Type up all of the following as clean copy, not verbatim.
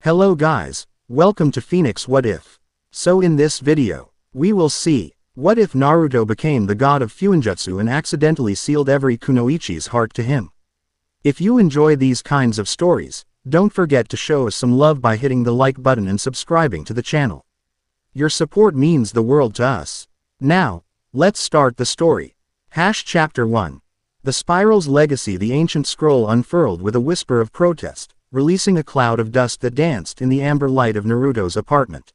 Hello guys, welcome to Phoenix What If. So in this video, we will see, what if Naruto became the god of Fuinjutsu and accidentally sealed every Kunoichi's heart to him? If you enjoy these kinds of stories, don't forget to show us some love by hitting the like button and subscribing to the channel. Your support means the world to us. Now, let's start the story. Chapter 1. The Spiral's Legacy. The ancient scroll unfurled with a whisper of protest, releasing a cloud of dust that danced in the amber light of Naruto's apartment.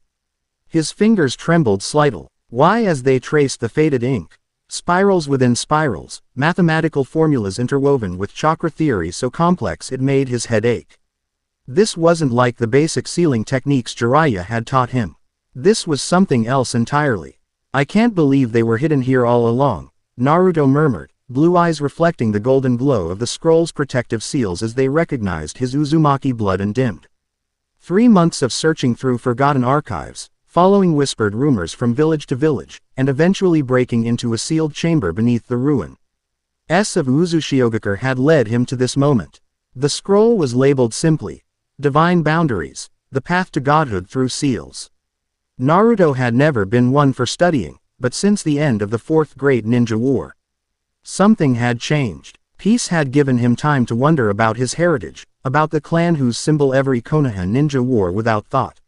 His fingers trembled slightly. Why as they traced the faded ink? Spirals within spirals, mathematical formulas interwoven with chakra theory so complex it made his head ache. This wasn't like the basic sealing techniques Jiraiya had taught him. This was something else entirely. I can't believe they were hidden here all along, Naruto murmured, blue eyes reflecting the golden glow of the scroll's protective seals as they recognized his Uzumaki blood and dimmed. 3 months of searching through forgotten archives, following whispered rumors from village to village, and eventually breaking into a sealed chamber beneath the ruin of Uzushiogakure had led him to this moment. The scroll was labeled simply, Divine Boundaries, the path to godhood through seals. Naruto had never been one for studying, but since the end of the Fourth Great Ninja War, something had changed. Peace had given him time to wonder about his heritage, about the clan whose symbol every Konoha ninja wore without thought.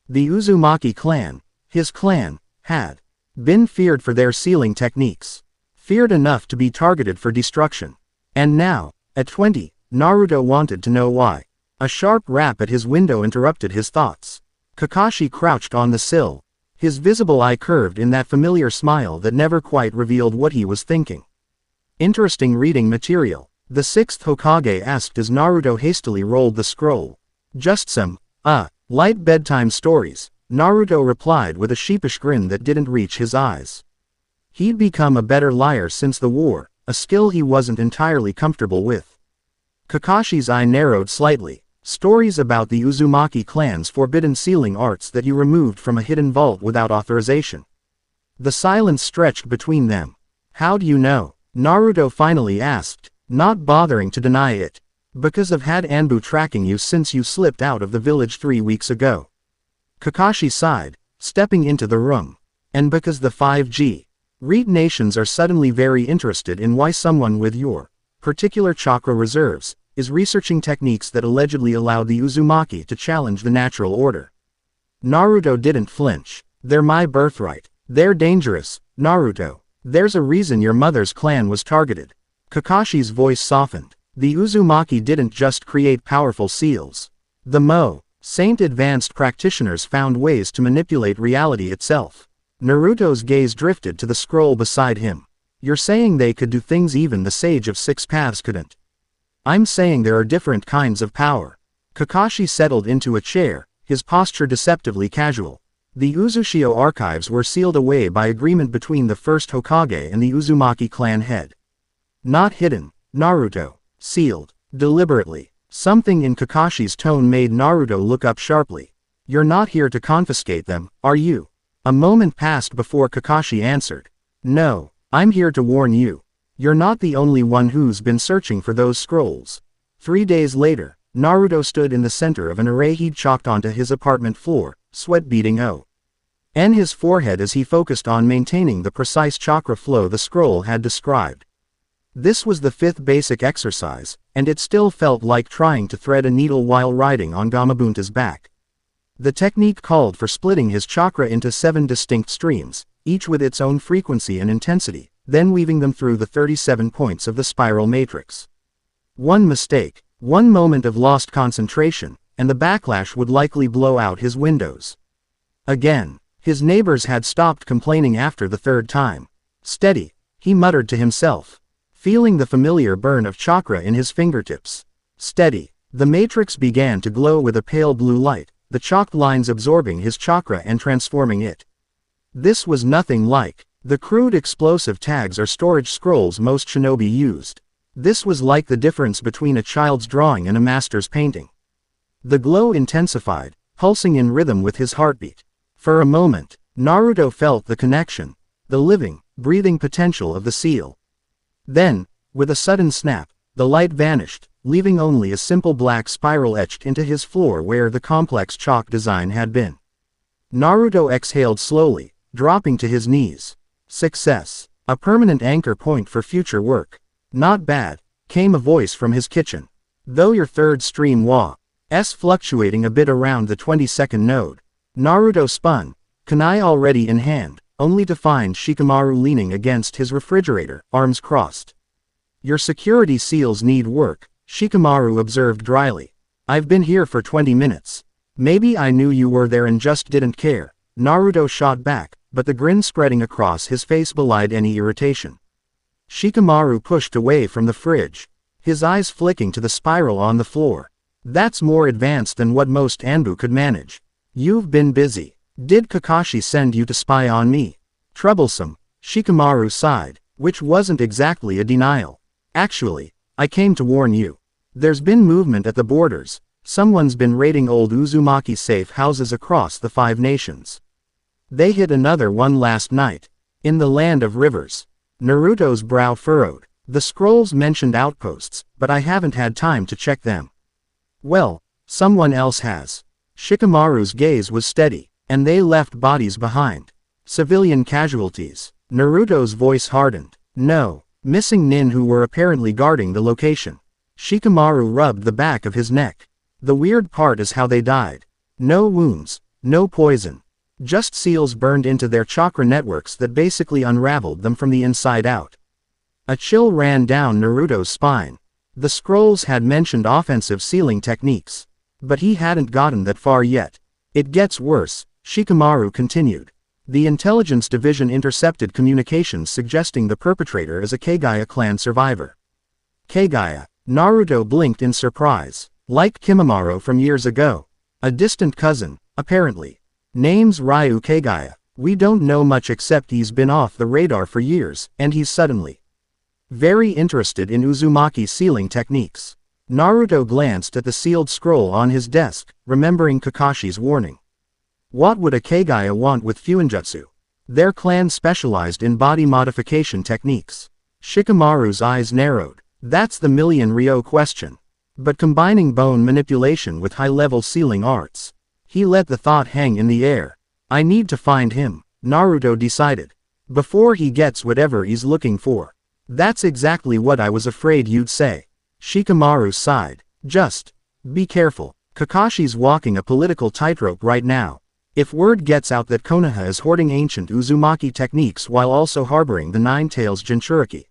The Uzumaki clan, his clan, had been feared for their sealing techniques. Feared enough to be targeted for destruction. And now, at 20, Naruto wanted to know why. A sharp rap at his window interrupted his thoughts. Kakashi crouched on the sill, his visible eye curved in that familiar smile that never quite revealed what he was thinking. Interesting reading material, the 6th Hokage asked as Naruto hastily rolled the scroll. Just some, light bedtime stories, Naruto replied with a sheepish grin that didn't reach his eyes. He'd become a better liar since the war, a skill he wasn't entirely comfortable with. Kakashi's eye narrowed slightly. Stories about the Uzumaki clan's forbidden sealing arts that you removed from a hidden vault without authorization. The silence stretched between them. How do you know? Naruto finally asked, not bothering to deny it. Because I've had Anbu tracking you since you slipped out of the village 3 weeks ago. Kakashi sighed, stepping into the room. And because the 5G Reed nations are suddenly very interested in why someone with your particular chakra reserves is researching techniques that allegedly allow the Uzumaki to challenge the natural order. Naruto didn't flinch. They're my birthright. They're dangerous, Naruto. There's a reason your mother's clan was targeted. Kakashi's voice softened. The Uzumaki didn't just create powerful seals. The Saint advanced practitioners found ways to manipulate reality itself. Naruto's gaze drifted to the scroll beside him. You're saying they could do things even the Sage of Six Paths couldn't? I'm saying there are different kinds of power. Kakashi settled into a chair, his posture deceptively casual. The Uzushio archives were sealed away by agreement between the first Hokage and the Uzumaki clan head. Not hidden, Naruto. Sealed. Deliberately. Something in Kakashi's tone made Naruto look up sharply. You're not here to confiscate them, are you? A moment passed before Kakashi answered. No, I'm here to warn you. You're not the only one who's been searching for those scrolls. 3 days later, Naruto stood in the center of an array he'd chalked onto his apartment floor, sweat beading on his forehead as he focused on maintaining the precise chakra flow the scroll had described. This was the 5th basic exercise, and it still felt like trying to thread a needle while riding on Gamabunta's back. The technique called for splitting his chakra into 7 distinct streams, each with its own frequency and intensity, then weaving them through the 37 points of the spiral matrix. One mistake, one moment of lost concentration, and the backlash would likely blow out his windows. Again, his neighbors had stopped complaining after the 3rd time. Steady, he muttered to himself, feeling the familiar burn of chakra in his fingertips. Steady. The matrix began to glow with a pale blue light, the chalked lines absorbing his chakra and transforming it. This was nothing like the crude explosive tags or storage scrolls most shinobi used. This was like the difference between a child's drawing and a master's painting. The glow intensified, pulsing in rhythm with his heartbeat. For a moment, Naruto felt the connection, the living, breathing potential of the seal. Then, with a sudden snap, the light vanished, leaving only a simple black spiral etched into his floor where the complex chalk design had been. Naruto exhaled slowly, dropping to his knees. Success. A permanent anchor point for future work. Not bad, came a voice from his kitchen. Though your third stream was fluctuating a bit around the 22nd node. Naruto spun, kunai already in hand, only to find Shikamaru leaning against his refrigerator, arms crossed. Your security seals need work, Shikamaru observed dryly. I've been here for 20 minutes. Maybe I knew you were there and just didn't care, Naruto shot back, but the grin spreading across his face belied any irritation. Shikamaru pushed away from the fridge, his eyes flicking to the spiral on the floor. That's more advanced than what most Anbu could manage. You've been busy. Did Kakashi send you to spy on me? Troublesome, Shikamaru sighed, which wasn't exactly a denial. Actually, I came to warn you. There's been movement at the borders. Someone's been raiding old Uzumaki safe houses across the 5 nations. They hit another one last night. In the land of rivers. Naruto's brow furrowed. The scrolls mentioned outposts, but I haven't had time to check them. Well, someone else has. Shikamaru's gaze was steady, and they left bodies behind. Civilian casualties. Naruto's voice hardened. No, missing nin who were apparently guarding the location. Shikamaru rubbed the back of his neck. The weird part is how they died. No wounds, no poison. Just seals burned into their chakra networks that basically unraveled them from the inside out. A chill ran down Naruto's spine. The scrolls had mentioned offensive sealing techniques. But he hadn't gotten that far yet. It gets worse, Shikamaru continued. The intelligence division intercepted communications suggesting the perpetrator is a Kagaya clan survivor. Kagaya. Naruto blinked in surprise. Like Kimimaro from years ago. A distant cousin, apparently. Name's Ryu Kagaya. We don't know much except he's been off the radar for years, and he's suddenly very interested in Uzumaki sealing techniques. Naruto glanced at the sealed scroll on his desk, remembering Kakashi's warning. What would a Kagaya want with Fuinjutsu? Their clan specialized in body modification techniques. Shikamaru's eyes narrowed. That's the million Ryo question. But combining bone manipulation with high-level sealing arts. He let the thought hang in the air. I need to find him, Naruto decided. Before he gets whatever he's looking for. That's exactly what I was afraid you'd say. Shikamaru sighed. Just be careful. Kakashi's walking a political tightrope right now. If word gets out that Konoha is hoarding ancient Uzumaki techniques while also harboring the Nine-Tails Jinchuriki.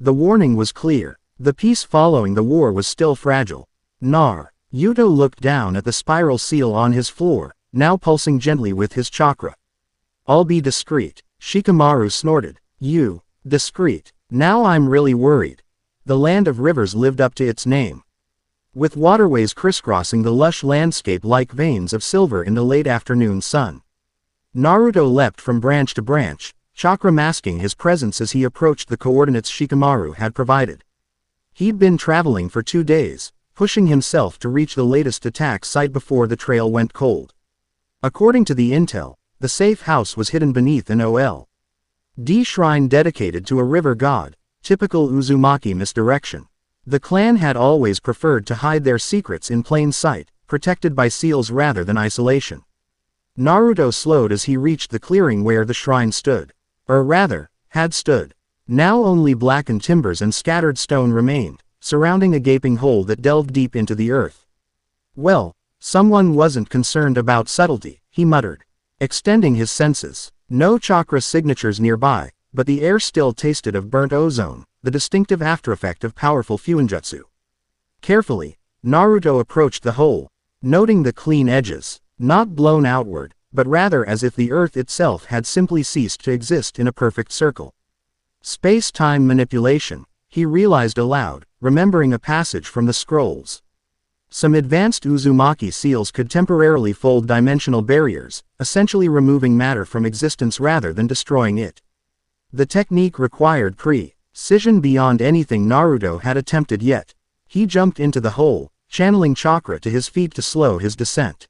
The warning was clear. The peace following the war was still fragile. Yuto looked down at the spiral seal on his floor, now pulsing gently with his chakra. I'll be discreet, Shikamaru snorted. You, discreet. Now I'm really worried. The land of rivers lived up to its name. With waterways crisscrossing the lush landscape like veins of silver in the late afternoon sun. Naruto leapt from branch to branch, chakra masking his presence as he approached the coordinates Shikamaru had provided. He'd been traveling for 2 days, pushing himself to reach the latest attack site before the trail went cold. According to the intel, the safe house was hidden beneath an OL.D shrine dedicated to a river god, typical Uzumaki misdirection. The clan had always preferred to hide their secrets in plain sight, protected by seals rather than isolation. Naruto slowed as he reached the clearing where the shrine stood. Or rather, had stood. Now only blackened timbers and scattered stone remained, surrounding a gaping hole that delved deep into the earth. Well, someone wasn't concerned about subtlety, he muttered, extending his senses. No chakra signatures nearby, but the air still tasted of burnt ozone, the distinctive aftereffect of powerful Fuinjutsu. Carefully, Naruto approached the hole, noting the clean edges, not blown outward, but rather as if the earth itself had simply ceased to exist in a perfect circle. Space-time manipulation, he realized aloud, remembering a passage from the scrolls. Some advanced Uzumaki seals could temporarily fold dimensional barriers, essentially removing matter from existence rather than destroying it. The technique required precision beyond anything Naruto had attempted yet. He jumped into the hole, channeling chakra to his feet to slow his descent.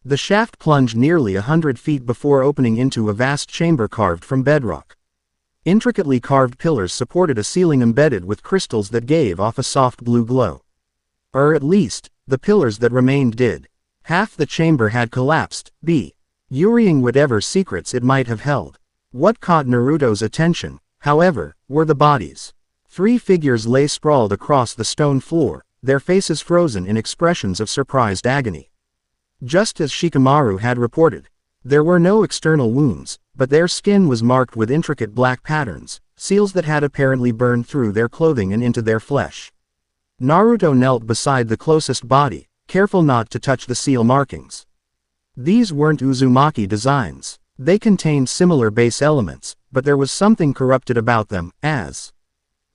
The shaft plunged nearly 100 feet before opening into a vast chamber carved from bedrock. Intricately carved pillars supported a ceiling embedded with crystals that gave off a soft blue glow. Or at least, the pillars that remained did. Half the chamber had collapsed, burying whatever secrets it might have held. What caught Naruto's attention, however, were the bodies. 3 figures lay sprawled across the stone floor, their faces frozen in expressions of surprised agony. Just as Shikamaru had reported, there were no external wounds, but their skin was marked with intricate black patterns, seals that had apparently burned through their clothing and into their flesh. Naruto knelt beside the closest body, careful not to touch the seal markings. These weren't Uzumaki designs. They contained similar base elements, but there was something corrupted about them, as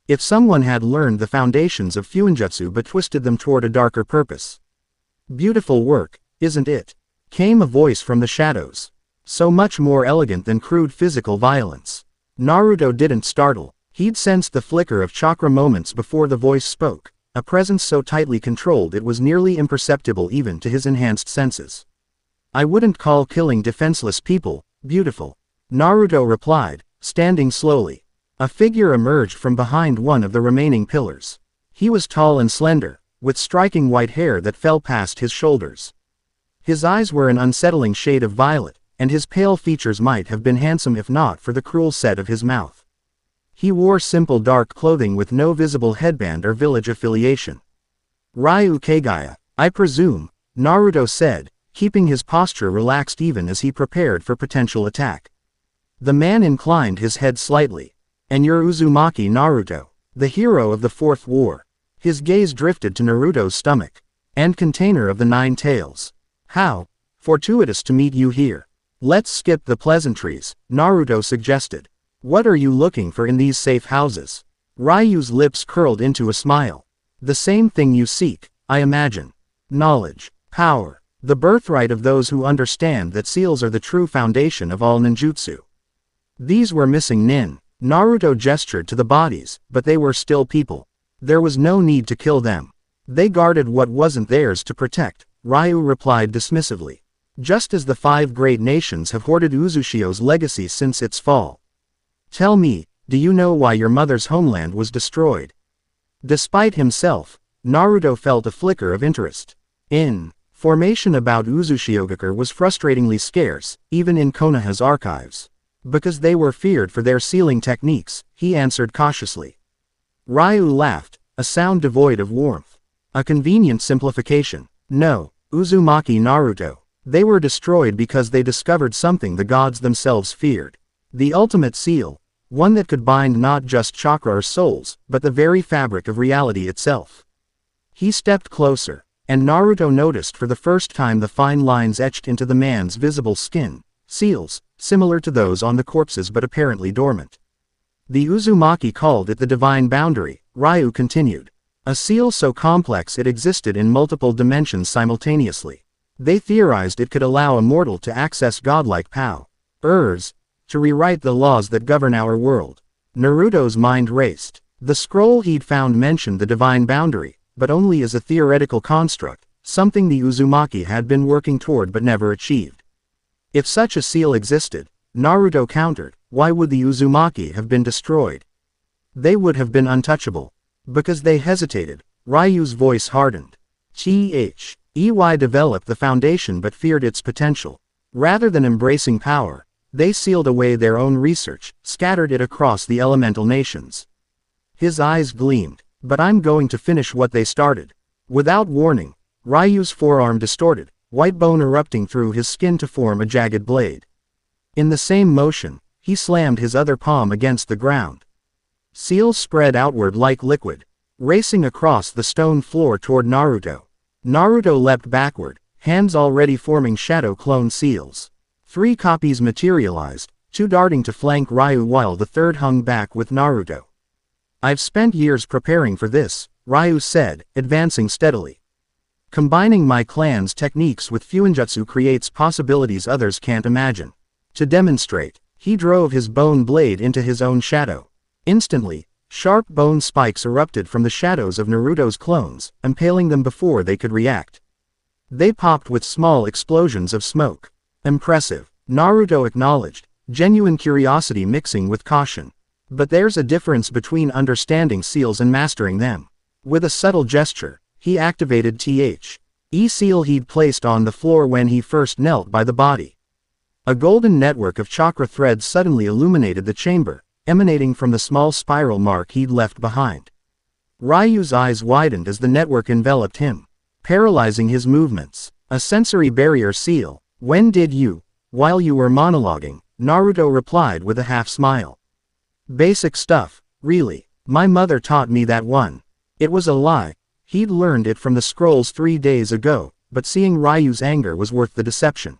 if someone had learned the foundations of Fuinjutsu but twisted them toward a darker purpose. Beautiful work, isn't it? Came a voice from the shadows. So much more elegant than crude physical violence. Naruto didn't startle. He'd sensed the flicker of chakra moments before the voice spoke, a presence so tightly controlled it was nearly imperceptible even to his enhanced senses. I wouldn't call killing defenseless people beautiful, Naruto replied, standing slowly. A figure emerged from behind one of the remaining pillars. He was tall and slender, with striking white hair that fell past his shoulders. His eyes were an unsettling shade of violet, and his pale features might have been handsome if not for the cruel set of his mouth. He wore simple dark clothing with no visible headband or village affiliation. Ryu Kagaya, I presume, Naruto said, keeping his posture relaxed even as he prepared for potential attack. The man inclined his head slightly. And you're Uzumaki Naruto, the hero of the Fourth War. His gaze drifted to Naruto's stomach. And container of the 9 tails. How fortuitous to meet you here. Let's skip the pleasantries, Naruto suggested. What are you looking for in these safe houses? Ryu's lips curled into a smile. The same thing you seek, I imagine. Knowledge, power, the birthright of those who understand that seals are the true foundation of all ninjutsu. These were missing nin. Naruto gestured to the bodies, but they were still people. There was no need to kill them. They guarded what wasn't theirs to protect, Ryu replied dismissively. Just as the 5 great nations have hoarded Uzushio's legacy since its fall. Tell me, do you know why your mother's homeland was destroyed? Despite himself, Naruto felt a flicker of interest. Information about Uzushiogakur was frustratingly scarce, even in Konoha's archives. Because they were feared for their sealing techniques, he answered cautiously. Ryu laughed, a sound devoid of warmth. A convenient simplification. No, Uzumaki Naruto. They were destroyed because they discovered something the gods themselves feared. The ultimate seal, one that could bind not just chakra or souls, but the very fabric of reality itself. He stepped closer, and Naruto noticed for the first time the fine lines etched into the man's visible skin. Seals, similar to those on the corpses but apparently dormant. The Uzumaki called it the divine boundary, Ryu continued. A seal so complex it existed in multiple dimensions simultaneously. They theorized it could allow a mortal to access godlike powers, to rewrite the laws that govern our world. Naruto's mind raced. The scroll he'd found mentioned the divine boundary, but only as a theoretical construct, something the Uzumaki had been working toward but never achieved. If such a seal existed, Naruto countered, why would the Uzumaki have been destroyed? They would have been untouchable. Because they hesitated, Ryu's voice hardened. Ey developed the foundation but feared its potential. Rather than embracing power, they sealed away their own research, scattered it across the elemental nations. His eyes gleamed. But I'm going to finish what they started. Without warning, Ryu's forearm distorted, white bone erupting through his skin to form a jagged blade. In the same motion, he slammed his other palm against the ground. Seals spread outward like liquid, racing across the stone floor toward Naruto. Naruto leapt backward, hands already forming shadow clone seals. 3 copies materialized, 2 darting to flank Ryu while the 3rd hung back with Naruto. I've spent years preparing for this, Ryu said, advancing steadily. Combining my clan's techniques with Fuinjutsu creates possibilities others can't imagine. To demonstrate, he drove his bone blade into his own shadow. Instantly, sharp bone spikes erupted from the shadows of Naruto's clones, impaling them before they could react. They popped with small explosions of smoke. Impressive, Naruto acknowledged, genuine curiosity mixing with caution. But there's a difference between understanding seals and mastering them. With a subtle gesture, He activated the seal he'd placed on the floor when he first knelt by the body. A golden network of chakra threads suddenly illuminated the chamber, emanating from the small spiral mark he'd left behind. Ryu's eyes widened as the network enveloped him, paralyzing his movements. A sensory barrier seal. When did you? While you were monologuing, Naruto replied with a half-smile. Basic stuff, really. My mother taught me that one. It was a lie. He'd learned it from the scrolls 3 days ago, but seeing Ryu's anger was worth the deception.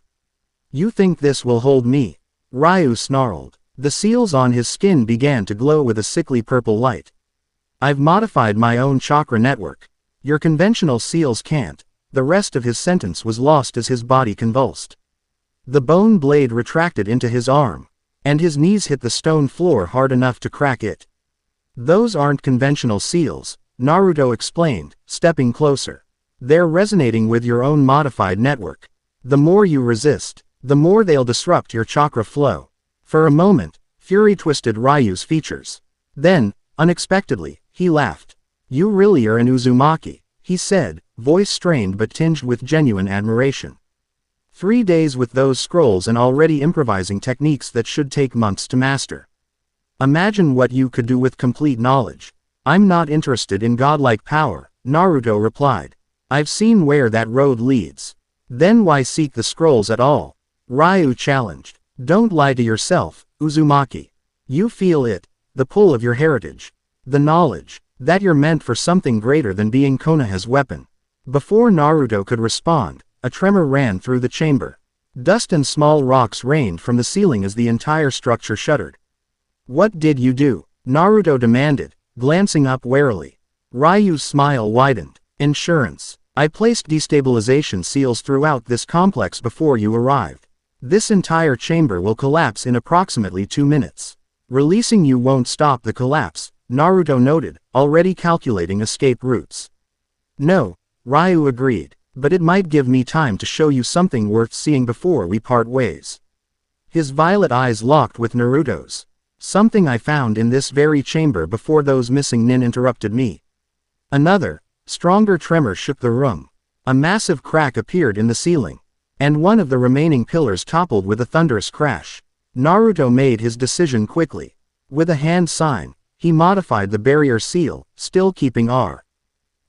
You think this will hold me? Ryu snarled. The seals on his skin began to glow with a sickly purple light. I've modified my own chakra network. Your conventional seals can't. The rest of his sentence was lost as his body convulsed. The bone blade retracted into his arm, and his knees hit the stone floor hard enough to crack it. Those aren't conventional seals, Naruto explained, stepping closer. They're resonating with your own modified network. The more you resist, the more they'll disrupt your chakra flow. For a moment, fury twisted Ryu's features. Then, unexpectedly, he laughed. You really are an Uzumaki, he said, voice strained but tinged with genuine admiration. 3 days with those scrolls and already improvising techniques that should take months to master. Imagine what you could do with complete knowledge. I'm not interested in godlike power, Naruto replied. I've seen where that road leads. Then why seek the scrolls at all? Ryu challenged. Don't lie to yourself, Uzumaki. You feel it, the pull of your heritage. The knowledge that you're meant for something greater than being Konoha's weapon. Before Naruto could respond, a tremor ran through the chamber. Dust and small rocks rained from the ceiling as the entire structure shuddered. What did you do? Naruto demanded, glancing up warily. Ryu's smile widened. Insurance. I placed destabilization seals throughout this complex before you arrived. This entire chamber will collapse in approximately 2 minutes. Releasing you won't stop the collapse, Naruto noted, already calculating escape routes. No, Ryu agreed, but it might give me time to show you something worth seeing before we part ways. His violet eyes locked with Naruto's. Something I found in this very chamber before those missing nin interrupted me. Another, stronger tremor shook the room. A massive crack appeared in the ceiling, and one of the remaining pillars toppled with a thunderous crash. Naruto made his decision quickly. With a hand sign, he modified the barrier seal, still keeping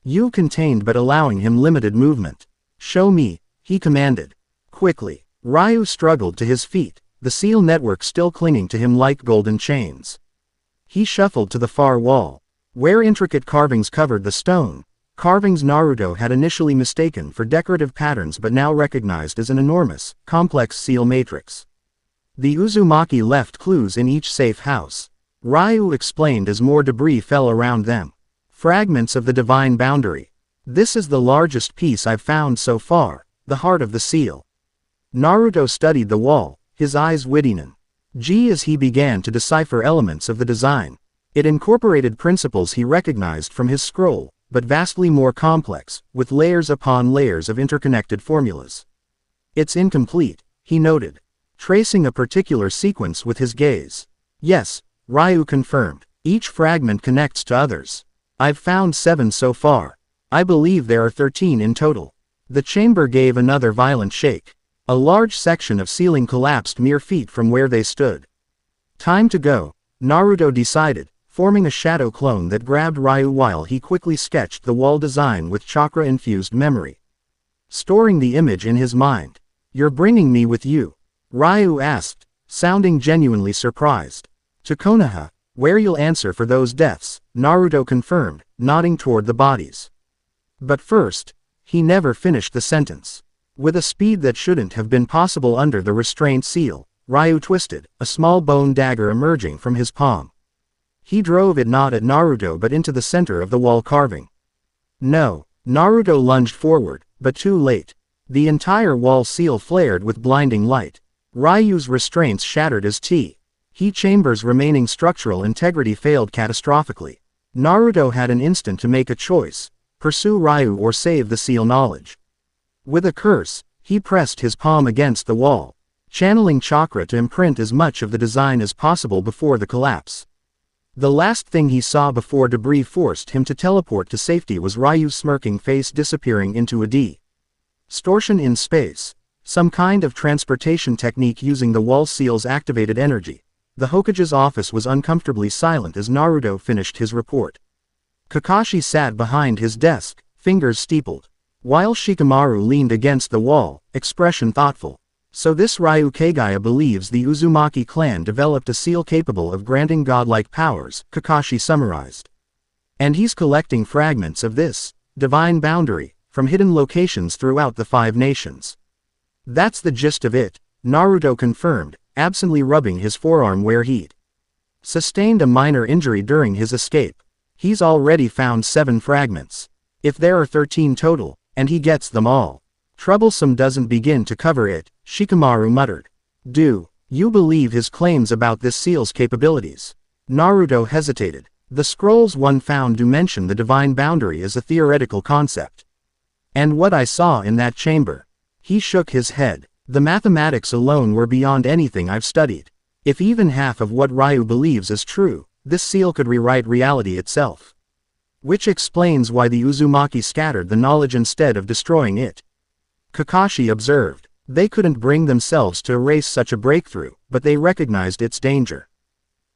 U contained but allowing him limited movement. Show me, he commanded. Quickly, Ryu struggled to his feet, the seal network still clinging to him like golden chains. He shuffled to the far wall, where intricate carvings covered the stone, carvings Naruto had initially mistaken for decorative patterns but now recognized as an enormous, complex seal matrix. The Uzumaki left clues in each safe house, Ryu explained as more debris fell around them. Fragments of the divine boundary. This is the largest piece I've found so far, the heart of the seal. Naruto studied the wall, his eyes widening as he began to decipher elements of the design. It incorporated principles he recognized from his scroll, but vastly more complex, with layers upon layers of interconnected formulas. It's incomplete, he noted, tracing a particular sequence with his gaze. Yes, Ryu confirmed. Each fragment connects to others. I've found 7 so far. I believe there are 13 in total. The chamber gave another violent shake. A large section of ceiling collapsed mere feet from where they stood. Time to go, Naruto decided, forming a shadow clone that grabbed Ryu while he quickly sketched the wall design with chakra-infused memory. Storing the image in his mind. You're bringing me with you? Ryu asked, sounding genuinely surprised. To Konoha, where you'll answer for those deaths, Naruto confirmed, nodding toward the bodies. But first, he never finished the sentence. With a speed that shouldn't have been possible under the restraint seal, Ryu twisted, a small bone dagger emerging from his palm. He drove it not at Naruto but into the center of the wall carving. No, Naruto lunged forward, but too late. The entire wall seal flared with blinding light. Ryu's restraints shattered as He chamber's remaining structural integrity failed catastrophically. Naruto had an instant to make a choice, pursue Ryu or save the seal knowledge. With a curse, he pressed his palm against the wall, channeling chakra to imprint as much of the design as possible before the collapse. The last thing he saw before debris forced him to teleport to safety was Ryu's smirking face disappearing into a distortion in space. Some kind of transportation technique using the wall seal's activated energy. The Hokage's office was uncomfortably silent as Naruto finished his report. Kakashi sat behind his desk, fingers steepled, while Shikamaru leaned against the wall, expression thoughtful. So this Ryu Kagaya believes the Uzumaki clan developed a seal capable of granting godlike powers, Kakashi summarized. And he's collecting fragments of this divine boundary from hidden locations throughout the 5 nations. That's the gist of it, Naruto confirmed, absently rubbing his forearm where he'd sustained a minor injury during his escape. He's already found 7 fragments. If there are 13 total, and he gets them all, troublesome doesn't begin to cover it, Shikamaru muttered. Do you believe his claims about this seal's capabilities? Naruto hesitated. The scrolls one found do mention the divine boundary as a theoretical concept. And what I saw in that chamber? He shook his head. The mathematics alone were beyond anything I've studied. If even half of what Ryu believes is true, this seal could rewrite reality itself. Which explains why the Uzumaki scattered the knowledge instead of destroying it. Kakashi observed. They couldn't bring themselves to erase such a breakthrough, but they recognized its danger.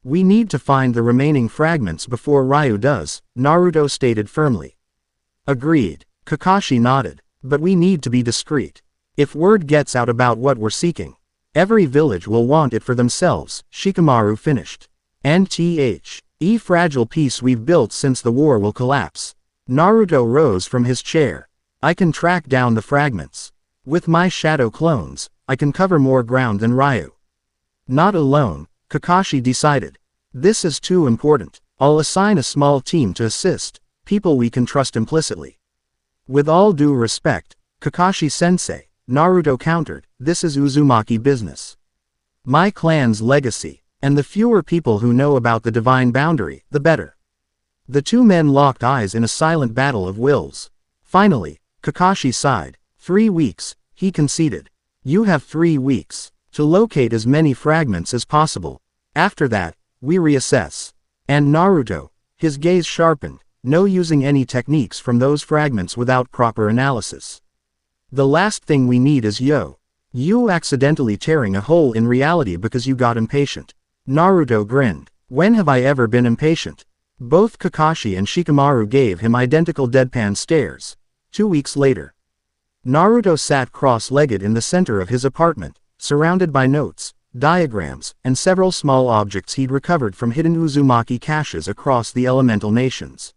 We need to find the remaining fragments before Ryu does, Naruto stated firmly. Agreed. Kakashi nodded. But we need to be discreet. If word gets out about what we're seeking, every village will want it for themselves, Shikamaru finished. And fragile piece we've built since the war will collapse. Naruto rose from his chair. I can track down the fragments. With my shadow clones, I can cover more ground than Ryu. Not alone, Kakashi decided. This is too important. I'll assign a small team to assist, people we can trust implicitly. With all due respect, Kakashi-sensei, Naruto countered, this is Uzumaki business. My clan's legacy, and the fewer people who know about the divine boundary, the better. The 2 men locked eyes in a silent battle of wills. Finally, Kakashi sighed. 3 weeks, he conceded. You have 3 weeks to locate as many fragments as possible. After that, we reassess. And Naruto, his gaze sharpened, no using any techniques from those fragments without proper analysis. The last thing we need is you accidentally tearing a hole in reality because you got impatient. Naruto grinned. When have I ever been impatient? Both Kakashi and Shikamaru gave him identical deadpan stares. 2 weeks later, Naruto sat cross-legged in the center of his apartment, surrounded by notes, diagrams, and several small objects he'd recovered from hidden Uzumaki caches across the elemental nations.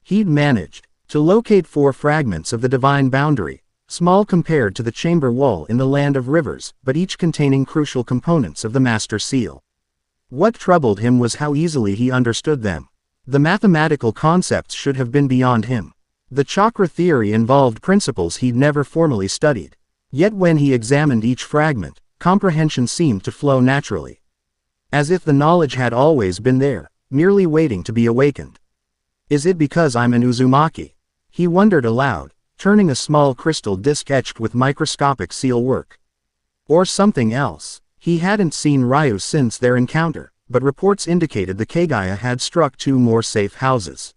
He'd managed to locate 4 fragments of the divine boundary, small compared to the chamber wall in the land of rivers, but each containing crucial components of the master seal. What troubled him was how easily he understood them. The mathematical concepts should have been beyond him. The chakra theory involved principles he'd never formally studied. Yet when he examined each fragment, comprehension seemed to flow naturally. As if the knowledge had always been there, merely waiting to be awakened. Is it because I'm an Uzumaki? He wondered aloud, turning a small crystal disc etched with microscopic seal work. Or something else. He hadn't seen Ryu since their encounter, but reports indicated the Kagaya had struck 2 more safe houses.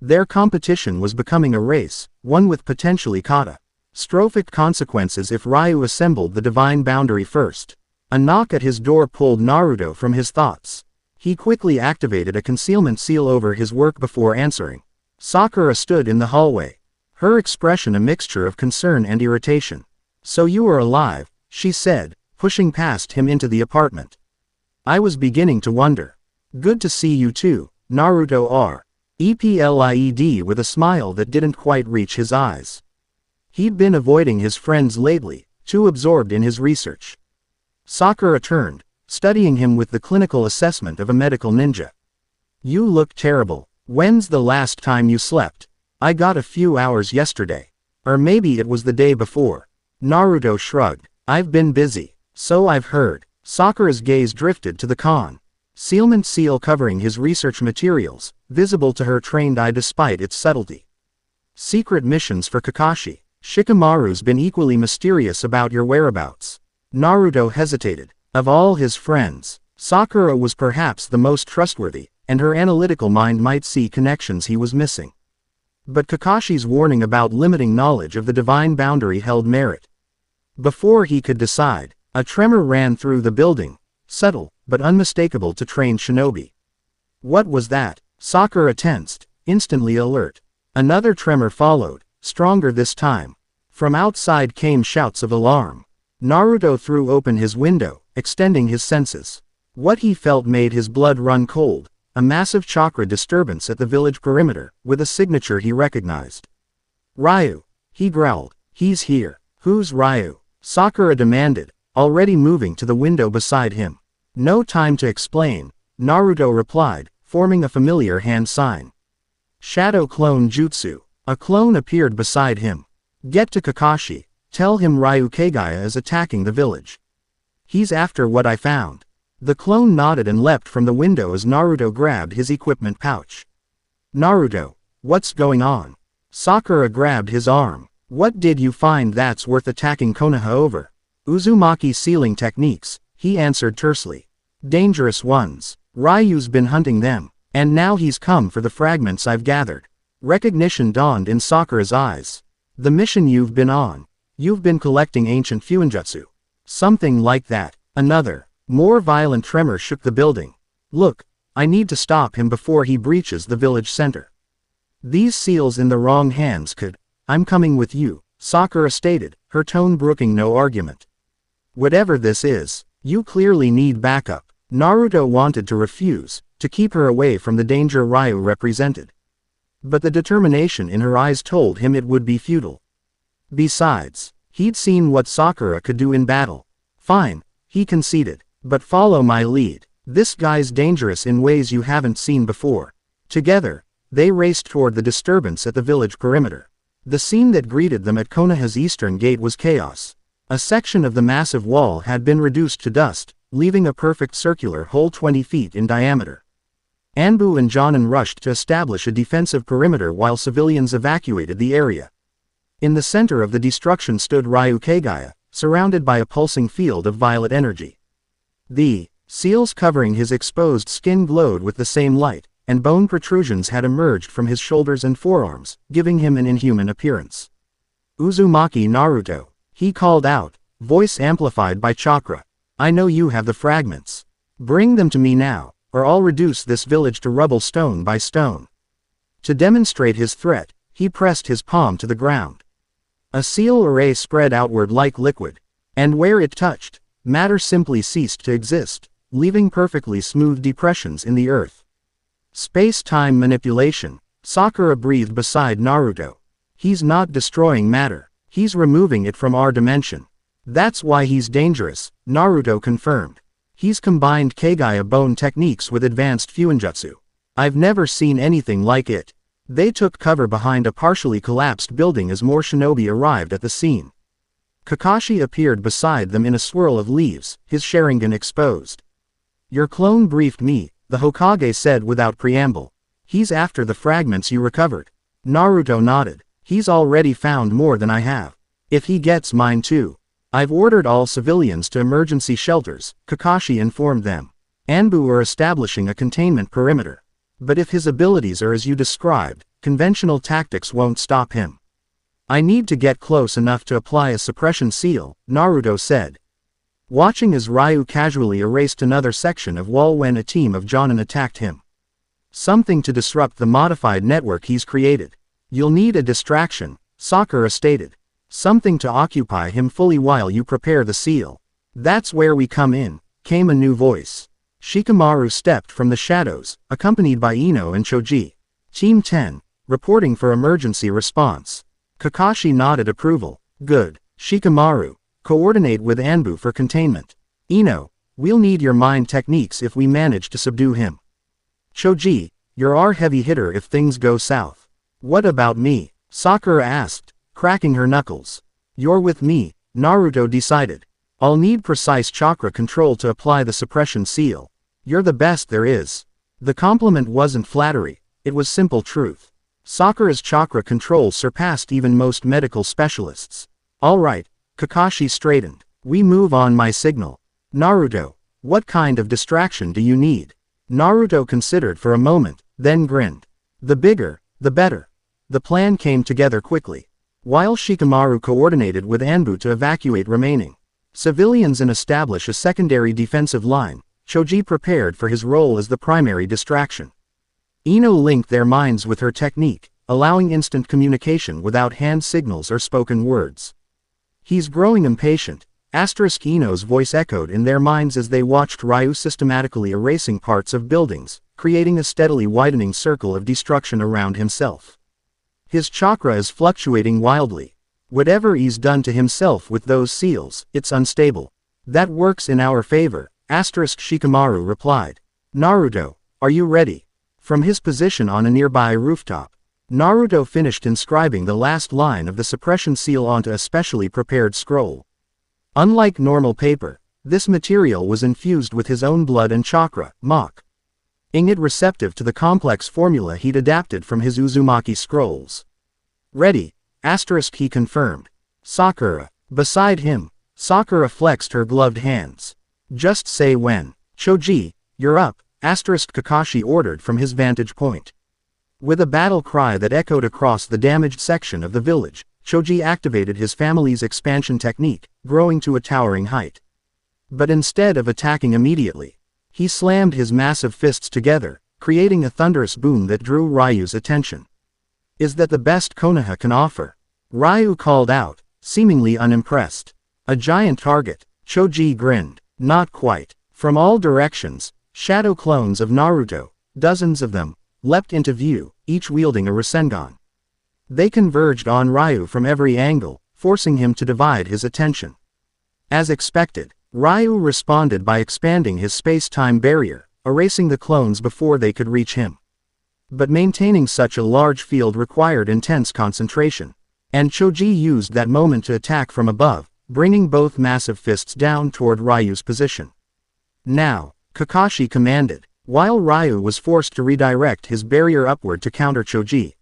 Their competition was becoming a race, one with potentially catastrophic consequences if Ryu assembled the divine boundary first. A knock at his door pulled Naruto from his thoughts. He quickly activated a concealment seal over his work before answering. Sakura stood in the hallway, her expression a mixture of concern and irritation. So you are alive, she said, pushing past him into the apartment. I was beginning to wonder. Good to see you too, Naruto replied with a smile that didn't quite reach his eyes. He'd been avoiding his friends lately, too absorbed in his research. Sakura turned, studying him with the clinical assessment of a medical ninja. You look terrible. When's the last time you slept? I got a few hours yesterday. Or maybe it was the day before. Naruto shrugged. I've been busy. So I've heard. Sakura's gaze drifted to the concealment seal covering his research materials, visible to her trained eye despite its subtlety. Secret missions for Kakashi. Shikamaru's been equally mysterious about your whereabouts. Naruto hesitated. Of all his friends, Sakura was perhaps the most trustworthy, and her analytical mind might see connections he was missing. But Kakashi's warning about limiting knowledge of the divine boundary held merit. Before he could decide, a tremor ran through the building, subtle, but unmistakable to trained shinobi. What was that? Sakura tensed, instantly alert. Another tremor followed, stronger this time. From outside came shouts of alarm. Naruto threw open his window, extending his senses. What he felt made his blood run cold, a massive chakra disturbance at the village perimeter, with a signature he recognized. Ryu, he growled, he's here. Who's Ryu? Sakura demanded, already moving to the window beside him. No time to explain, Naruto replied, forming a familiar hand sign. Shadow Clone Jutsu. A clone appeared beside him. Get to Kakashi, tell him Ryu Kagaya is attacking the village. He's after what I found. The clone nodded and leapt from the window as Naruto grabbed his equipment pouch. Naruto, what's going on? Sakura grabbed his arm. What did you find that's worth attacking Konoha over? Uzumaki sealing techniques, he answered tersely. Dangerous ones. Ryu's been hunting them, and now he's come for the fragments I've gathered. Recognition dawned in Sakura's eyes. The mission you've been on. You've been collecting ancient Fuinjutsu. Something like that. Another, more violent tremor shook the building. Look, I need to stop him before he breaches the village center. These seals in the wrong hands could. I'm coming with you, Sakura stated, her tone brooking no argument. Whatever this is, you clearly need backup. Naruto wanted to refuse, to keep her away from the danger Ryu represented. But the determination in her eyes told him it would be futile. Besides, he'd seen what Sakura could do in battle. Fine, he conceded, but follow my lead. This guy's dangerous in ways you haven't seen before. Together, they raced toward the disturbance at the village perimeter. The scene that greeted them at Konoha's eastern gate was chaos. A section of the massive wall had been reduced to dust, leaving a perfect circular hole 20 feet in diameter. Anbu and Jonin rushed to establish a defensive perimeter while civilians evacuated the area. In the center of the destruction stood Ryu Kagaya, surrounded by a pulsing field of violet energy. The seals covering his exposed skin glowed with the same light, and bone protrusions had emerged from his shoulders and forearms, giving him an inhuman appearance. Uzumaki Naruto, he called out, voice amplified by chakra. I know you have the fragments. Bring them to me now, or I'll reduce this village to rubble stone by stone. To demonstrate his threat, he pressed his palm to the ground. A seal array spread outward like liquid, and where it touched, matter simply ceased to exist, leaving perfectly smooth depressions in the earth. Space-time manipulation, Sakura breathed beside Naruto. He's not destroying matter, he's removing it from our dimension. That's why he's dangerous, Naruto confirmed. He's combined Kagaya bone techniques with advanced Fuinjutsu. I've never seen anything like it. They took cover behind a partially collapsed building as more shinobi arrived at the scene. Kakashi appeared beside them in a swirl of leaves, his Sharingan exposed. Your clone briefed me, the Hokage said without preamble. He's after the fragments you recovered. Naruto nodded. He's already found more than I have. If he gets mine too. I've ordered all civilians to emergency shelters, Kakashi informed them. Anbu are establishing a containment perimeter. But if his abilities are as you described, conventional tactics won't stop him. I need to get close enough to apply a suppression seal, Naruto said. Watching as Ryu casually erased another section of wall when a team of Jonin attacked him. Something to disrupt the modified network he's created. You'll need a distraction, Sakura stated. Something to occupy him fully while you prepare the seal. That's where we come in, came a new voice. Shikamaru stepped from the shadows, accompanied by Ino and Choji. Team 10, reporting for emergency response. Kakashi nodded approval. Good, Shikamaru. Coordinate with Anbu for containment. Ino, we'll need your mind techniques if we manage to subdue him. Choji, you're our heavy hitter if things go south. What about me? Sakura asked, cracking her knuckles. You're with me, Naruto decided. I'll need precise chakra control to apply the suppression seal. You're the best there is. The compliment wasn't flattery, it was simple truth. Sakura's chakra control surpassed even most medical specialists. All right. Kakashi straightened. We move on my signal. Naruto, what kind of distraction do you need? Naruto considered for a moment, then grinned. The bigger, the better. The plan came together quickly. While Shikamaru coordinated with Anbu to evacuate remaining civilians and establish a secondary defensive line, Choji prepared for his role as the primary distraction. Ino linked their minds with her technique, allowing instant communication without hand signals or spoken words. He's growing impatient. Ino's voice echoed in their minds as they watched Ryu systematically erasing parts of buildings, creating a steadily widening circle of destruction around himself. His chakra is fluctuating wildly. Whatever he's done to himself with those seals, it's unstable. That works in our favor, Shikamaru replied. Naruto, are you ready? From his position on a nearby rooftop, Naruto finished inscribing the last line of the suppression seal onto a specially prepared scroll. Unlike normal paper, this material was infused with his own blood and chakra, making it receptive to the complex formula he'd adapted from his Uzumaki scrolls. Ready, he confirmed. Sakura. Beside him, Sakura flexed her gloved hands. Just say when. Choji, you're up, Kakashi ordered from his vantage point. With a battle cry that echoed across the damaged section of the village, Choji activated his family's expansion technique, growing to a towering height. But instead of attacking immediately, he slammed his massive fists together, creating a thunderous boom that drew Ryu's attention. Is that the best Konoha can offer? Ryu called out, seemingly unimpressed. A giant target, Choji grinned. Not quite. From all directions, shadow clones of Naruto, dozens of them, leapt into view, each wielding a Rasengan. They converged on Ryu from every angle, forcing him to divide his attention. As expected, Ryu responded by expanding his space-time barrier, erasing the clones before they could reach him. But maintaining such a large field required intense concentration, and Choji used that moment to attack from above, bringing both massive fists down toward Ryu's position. Now, Kakashi commanded, while Ryu was forced to redirect his barrier upward to counter Choji.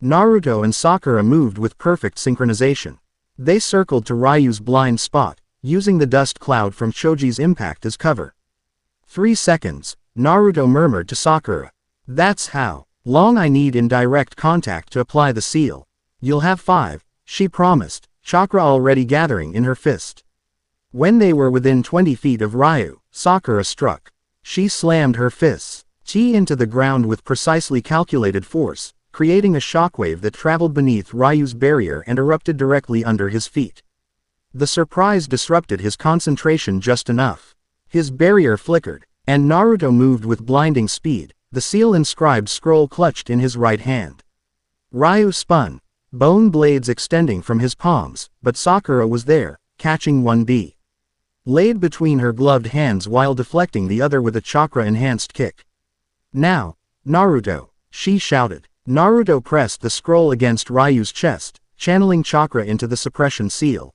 Naruto and Sakura moved with perfect synchronization. They circled to Ryu's blind spot, using the dust cloud from Choji's impact as cover. 3 seconds, Naruto murmured to Sakura. That's how long I need in direct contact to apply the seal. You'll have 5, she promised, chakra already gathering in her fist. When they were within 20 feet of Ryu, Sakura struck. She slammed her fists into the ground with precisely calculated force, creating a shockwave that traveled beneath Ryu's barrier and erupted directly under his feet. The surprise disrupted his concentration just enough. His barrier flickered, and Naruto moved with blinding speed, the seal-inscribed scroll clutched in his right hand. Ryu spun, bone blades extending from his palms, but Sakura was there, catching one blade between her gloved hands while deflecting the other with a chakra-enhanced kick. Now, Naruto, she shouted. Naruto pressed the scroll against Ryu's chest, channeling chakra into the suppression seal.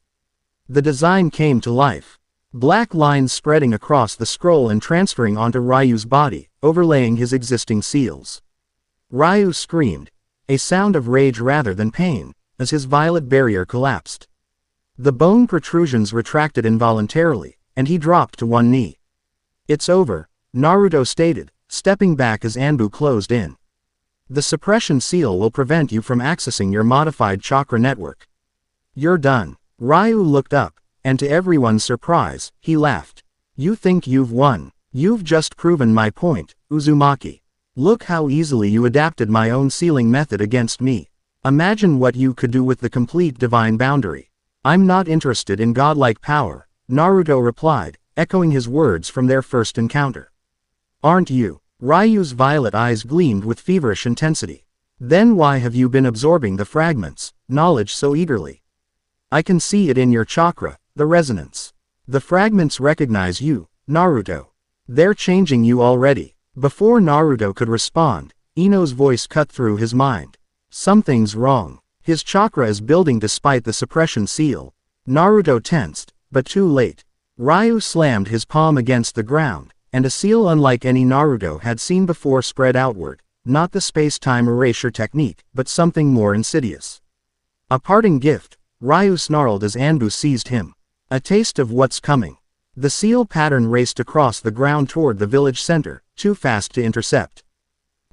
The design came to life. Black lines spreading across the scroll and transferring onto Ryu's body, overlaying his existing seals. Ryu screamed, a sound of rage rather than pain, as his violet barrier collapsed. The bone protrusions retracted involuntarily, and he dropped to one knee. It's over, Naruto stated, stepping back as Anbu closed in. The suppression seal will prevent you from accessing your modified chakra network. You're done. Ryu looked up, and to everyone's surprise, he laughed. You think you've won? You've just proven my point, Uzumaki. Look how easily you adapted my own sealing method against me. Imagine what you could do with the complete divine boundary. I'm not interested in godlike power, Naruto replied, echoing his words from their first encounter. Aren't you? Ryu's violet eyes gleamed with feverish intensity. Then why have you been absorbing the fragments, knowledge so eagerly? I can see it in your chakra, the resonance. The fragments recognize you, Naruto. They're changing you already. Before Naruto could respond, Ino's voice cut through his mind. Something's wrong. His chakra is building despite the suppression seal. Naruto tensed, but too late. Ryu slammed his palm against the ground, and a seal unlike any Naruto had seen before spread outward, not the space-time erasure technique, but something more insidious. A parting gift, Ryu snarled as Anbu seized him. A taste of what's coming. The seal pattern raced across the ground toward the village center, too fast to intercept.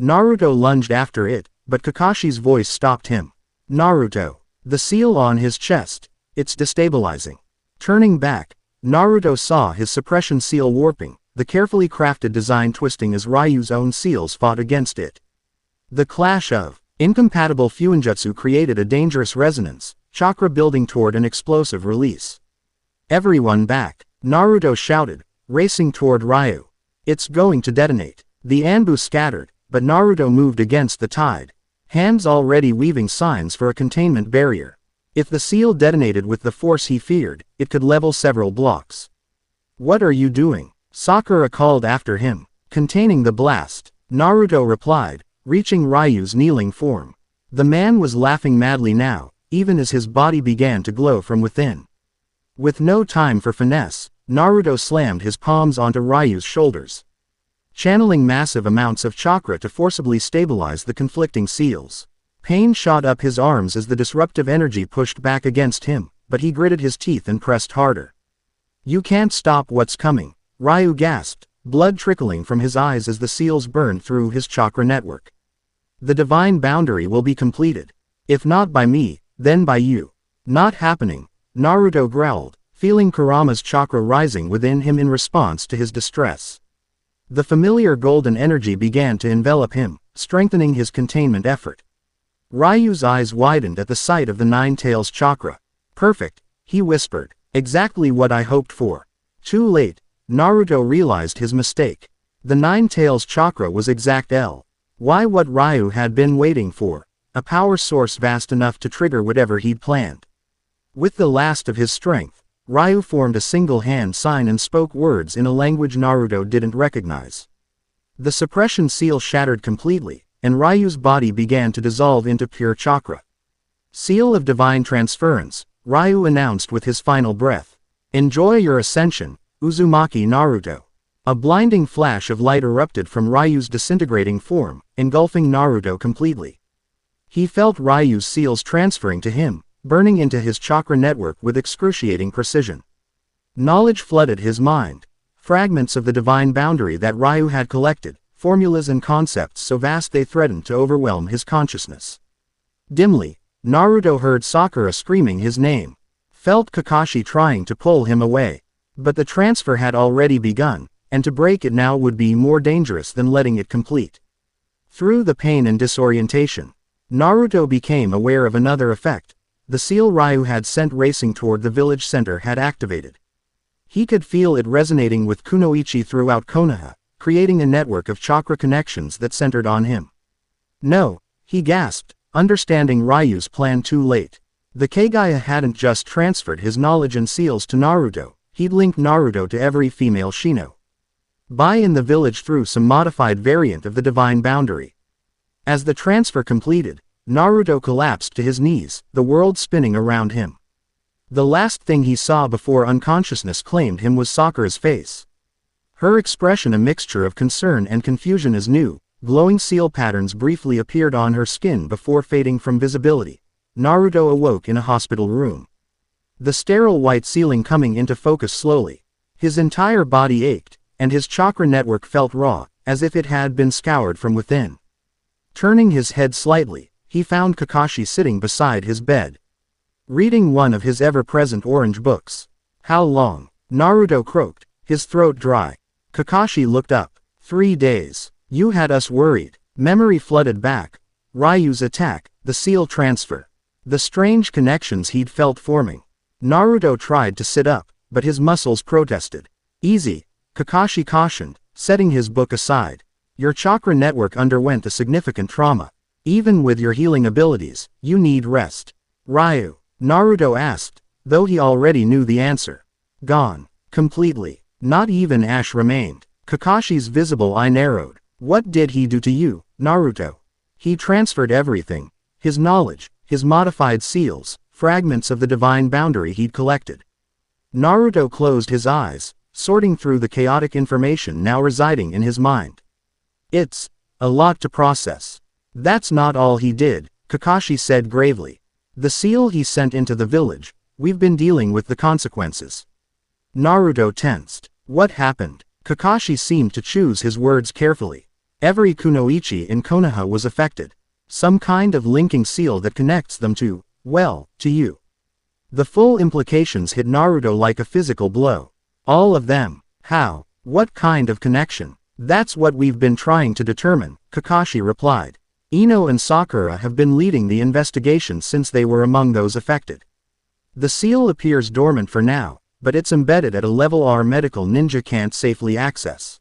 Naruto lunged after it, but Kakashi's voice stopped him. Naruto. The seal on his chest. It's destabilizing. Turning back, Naruto saw his suppression seal warping, the carefully crafted design twisting as Ryu's own seals fought against it. The clash of incompatible Fuinjutsu created a dangerous resonance, chakra building toward an explosive release. Everyone back, Naruto shouted, racing toward Ryu. It's going to detonate. The Anbu scattered, but Naruto moved against the tide, hands already weaving signs for a containment barrier. If the seal detonated with the force he feared, it could level several blocks. What are you doing? Sakura called after him. Containing the blast, Naruto replied, reaching Ryu's kneeling form. The man was laughing madly now, even as his body began to glow from within. With no time for finesse, Naruto slammed his palms onto Ryu's shoulders, channeling massive amounts of chakra to forcibly stabilize the conflicting seals. Pain shot up his arms as the disruptive energy pushed back against him, but he gritted his teeth and pressed harder. You can't stop what's coming, Ryu gasped, blood trickling from his eyes as the seals burned through his chakra network. The divine boundary will be completed. If not by me, then by you. Not happening, Naruto growled, feeling Kurama's chakra rising within him in response to his distress. The familiar golden energy began to envelop him, strengthening his containment effort. Ryu's eyes widened at the sight of the Nine Tails chakra. Perfect, he whispered. Exactly what I hoped for. Too late, Naruto realized his mistake. The Nine Tails chakra was exact L. Y what Ryu had been waiting for, a power source vast enough to trigger whatever he'd planned. With the last of his strength, Ryu formed a single hand sign and spoke words in a language Naruto didn't recognize. The suppression seal shattered completely, and Ryu's body began to dissolve into pure chakra. Seal of divine transference, Ryu announced with his final breath. Enjoy your ascension, Uzumaki Naruto. A blinding flash of light erupted from Ryu's disintegrating form, engulfing Naruto completely. He felt Ryu's seals transferring to him, burning into his chakra network with excruciating precision. Knowledge flooded his mind. Fragments of the divine boundary that Ryu had collected, formulas and concepts so vast they threatened to overwhelm his consciousness. Dimly, Naruto heard Sakura screaming his name. Felt Kakashi trying to pull him away. But the transfer had already begun, and to break it now would be more dangerous than letting it complete. Through the pain and disorientation, Naruto became aware of another effect. The seal Ryu had sent racing toward the village center had activated. He could feel it resonating with Kunoichi throughout Konoha, creating a network of chakra connections that centered on him. No, he gasped, understanding Ryu's plan too late. The Kagaya hadn't just transferred his knowledge and seals to Naruto, he'd linked Naruto to every female Shino Bai in the village through some modified variant of the divine boundary. As the transfer completed, Naruto collapsed to his knees, the world spinning around him. The last thing he saw before unconsciousness claimed him was Sakura's face. Her expression a mixture of concern and confusion as new, glowing seal patterns briefly appeared on her skin before fading from visibility. Naruto awoke in a hospital room. The sterile white ceiling coming into focus slowly. His entire body ached, and his chakra network felt raw, as if it had been scoured from within. Turning his head slightly, he found Kakashi sitting beside his bed, reading one of his ever-present orange books. How long? Naruto croaked, his throat dry. Kakashi looked up. 3 days. You had us worried. Memory flooded back. Ryu's attack, the seal transfer. The strange connections he'd felt forming. Naruto tried to sit up, but his muscles protested. Easy, Kakashi cautioned, setting his book aside. Your chakra network underwent a significant trauma. Even with your healing abilities, you need rest. Ryu, Naruto asked, though he already knew the answer. Gone. Completely. Not even ash remained. Kakashi's visible eye narrowed. What did he do to you, Naruto? He transferred everything. His knowledge, his modified seals, fragments of the divine boundary he'd collected. Naruto closed his eyes, sorting through the chaotic information now residing in his mind. It's a lot to process. That's not all he did, Kakashi said gravely. The seal he sent into the village, we've been dealing with the consequences. Naruto tensed. What happened? Kakashi seemed to choose his words carefully. Every kunoichi in Konoha was affected. Some kind of linking seal that connects them to, well, to you. The full implications hit Naruto like a physical blow. All of them. How? What kind of connection? That's what we've been trying to determine, Kakashi replied. Ino and Sakura have been leading the investigation since they were among those affected. The seal appears dormant for now, but it's embedded at a level our medical ninja can't safely access.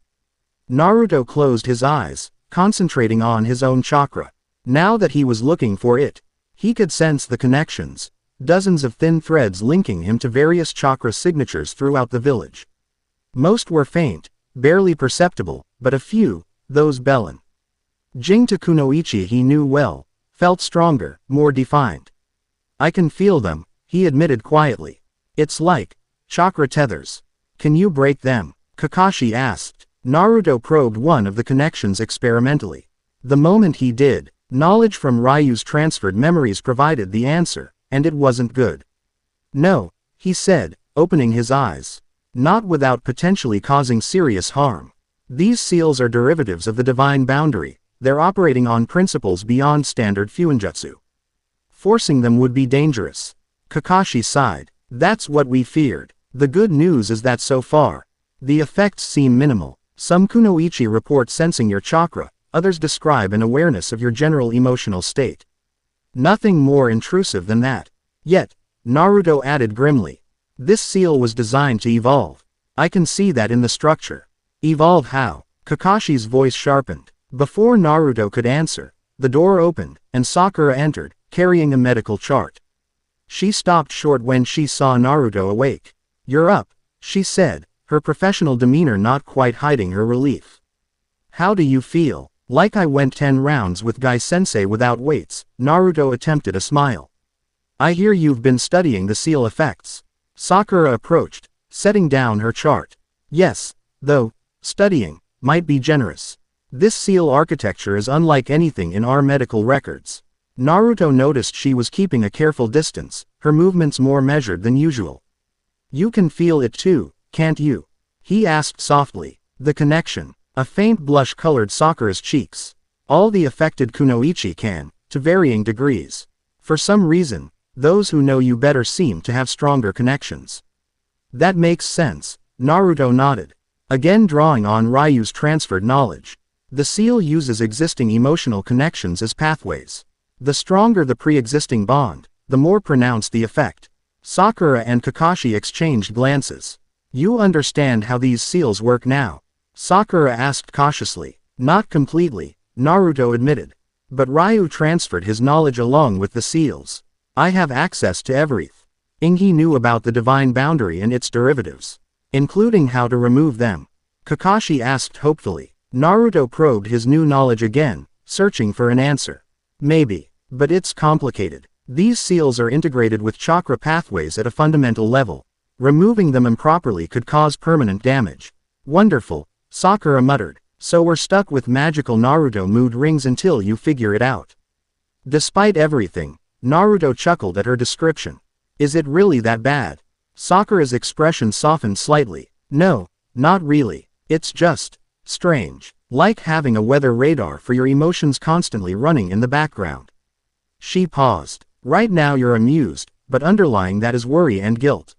Naruto closed his eyes, concentrating on his own chakra. Now that he was looking for it, he could sense the connections, dozens of thin threads linking him to various chakra signatures throughout the village. Most were faint, barely perceptible, but a few, those Bellin. Jingta Kunoichi he knew well, felt stronger, more defined. I can feel them, he admitted quietly. It's like chakra tethers. Can you break them? Kakashi asked. Naruto probed one of the connections experimentally. The moment he did, knowledge from Ryu's transferred memories provided the answer, and it wasn't good. No, he said, opening his eyes. Not without potentially causing serious harm. These seals are derivatives of the divine boundary, they're operating on principles beyond standard Fuinjutsu. Forcing them would be dangerous. Kakashi sighed. That's what we feared. The good news is that so far, the effects seem minimal. Some kunoichi report sensing your chakra, others describe an awareness of your general emotional state. Nothing more intrusive than that. Yet, Naruto added grimly, this seal was designed to evolve. I can see that in the structure. Evolve how? Kakashi's voice sharpened. Before Naruto could answer, the door opened, and Sakura entered, carrying a medical chart. She stopped short when she saw Naruto awake. You're up, she said, her professional demeanor not quite hiding her relief. How do you feel? Like I went 10 rounds with Gai-sensei without weights, Naruto attempted a smile. I hear you've been studying the seal effects. Sakura approached, setting down her chart. Yes, though, studying might be generous. This seal architecture is unlike anything in our medical records. Naruto noticed she was keeping a careful distance, her movements more measured than usual. You can feel it too, can't you? He asked softly. The connection. A faint blush colored Sakura's cheeks. All the affected kunoichi can, to varying degrees. For some reason, those who know you better seem to have stronger connections. That makes sense, Naruto nodded. Again drawing on Ryu's transferred knowledge. The seal uses existing emotional connections as pathways. The stronger the pre-existing bond, the more pronounced the effect. Sakura and Kakashi exchanged glances. You understand how these seals work now? Sakura asked cautiously. Not completely, Naruto admitted. But Ryu transferred his knowledge along with the seals. I have access to everything he knew about the divine boundary and its derivatives, including how to remove them. Kakashi asked hopefully. Naruto probed his new knowledge again, searching for an answer. Maybe, but it's complicated. These seals are integrated with chakra pathways at a fundamental level. Removing them improperly could cause permanent damage. Wonderful, Sakura muttered. So we're stuck with magical Naruto mood rings until you figure it out. Despite everything, Naruto chuckled at her description. Is it really that bad? Sakura's expression softened slightly. No, not really. It's just strange. Like having a weather radar for your emotions constantly running in the background. She paused. Right now you're amused, but underlying that is worry and guilt.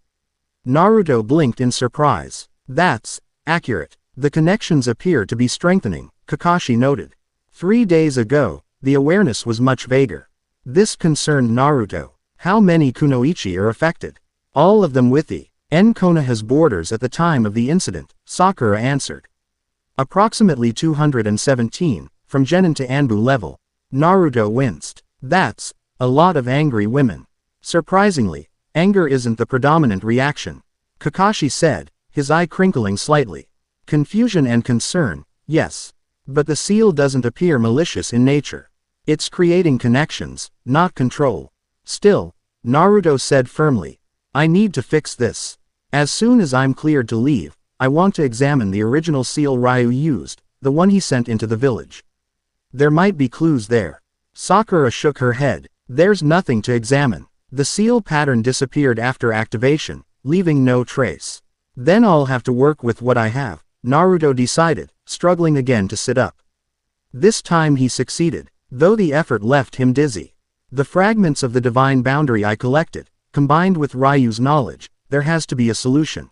Naruto blinked in surprise. That's accurate. The connections appear to be strengthening, Kakashi noted. 3 days ago, the awareness was much vaguer. This concerned Naruto. How many kunoichi are affected? All of them with the Konoha's borders at the time of the incident, Sakura answered. Approximately 217, from Genin to Anbu level. Naruto winced. That's a lot of angry women. Surprisingly, anger isn't the predominant reaction, Kakashi said, his eye crinkling slightly. Confusion and concern, yes. But the seal doesn't appear malicious in nature. It's creating connections, not control. Still, Naruto said firmly, I need to fix this. As soon as I'm cleared to leave, I want to examine the original seal Ryu used, the one he sent into the village. There might be clues there. Sakura shook her head. There's nothing to examine. The seal pattern disappeared after activation, leaving no trace. Then I'll have to work with what I have, Naruto decided, struggling again to sit up. This time he succeeded, though the effort left him dizzy. The fragments of the divine boundary I collected, combined with Ryu's knowledge, there has to be a solution.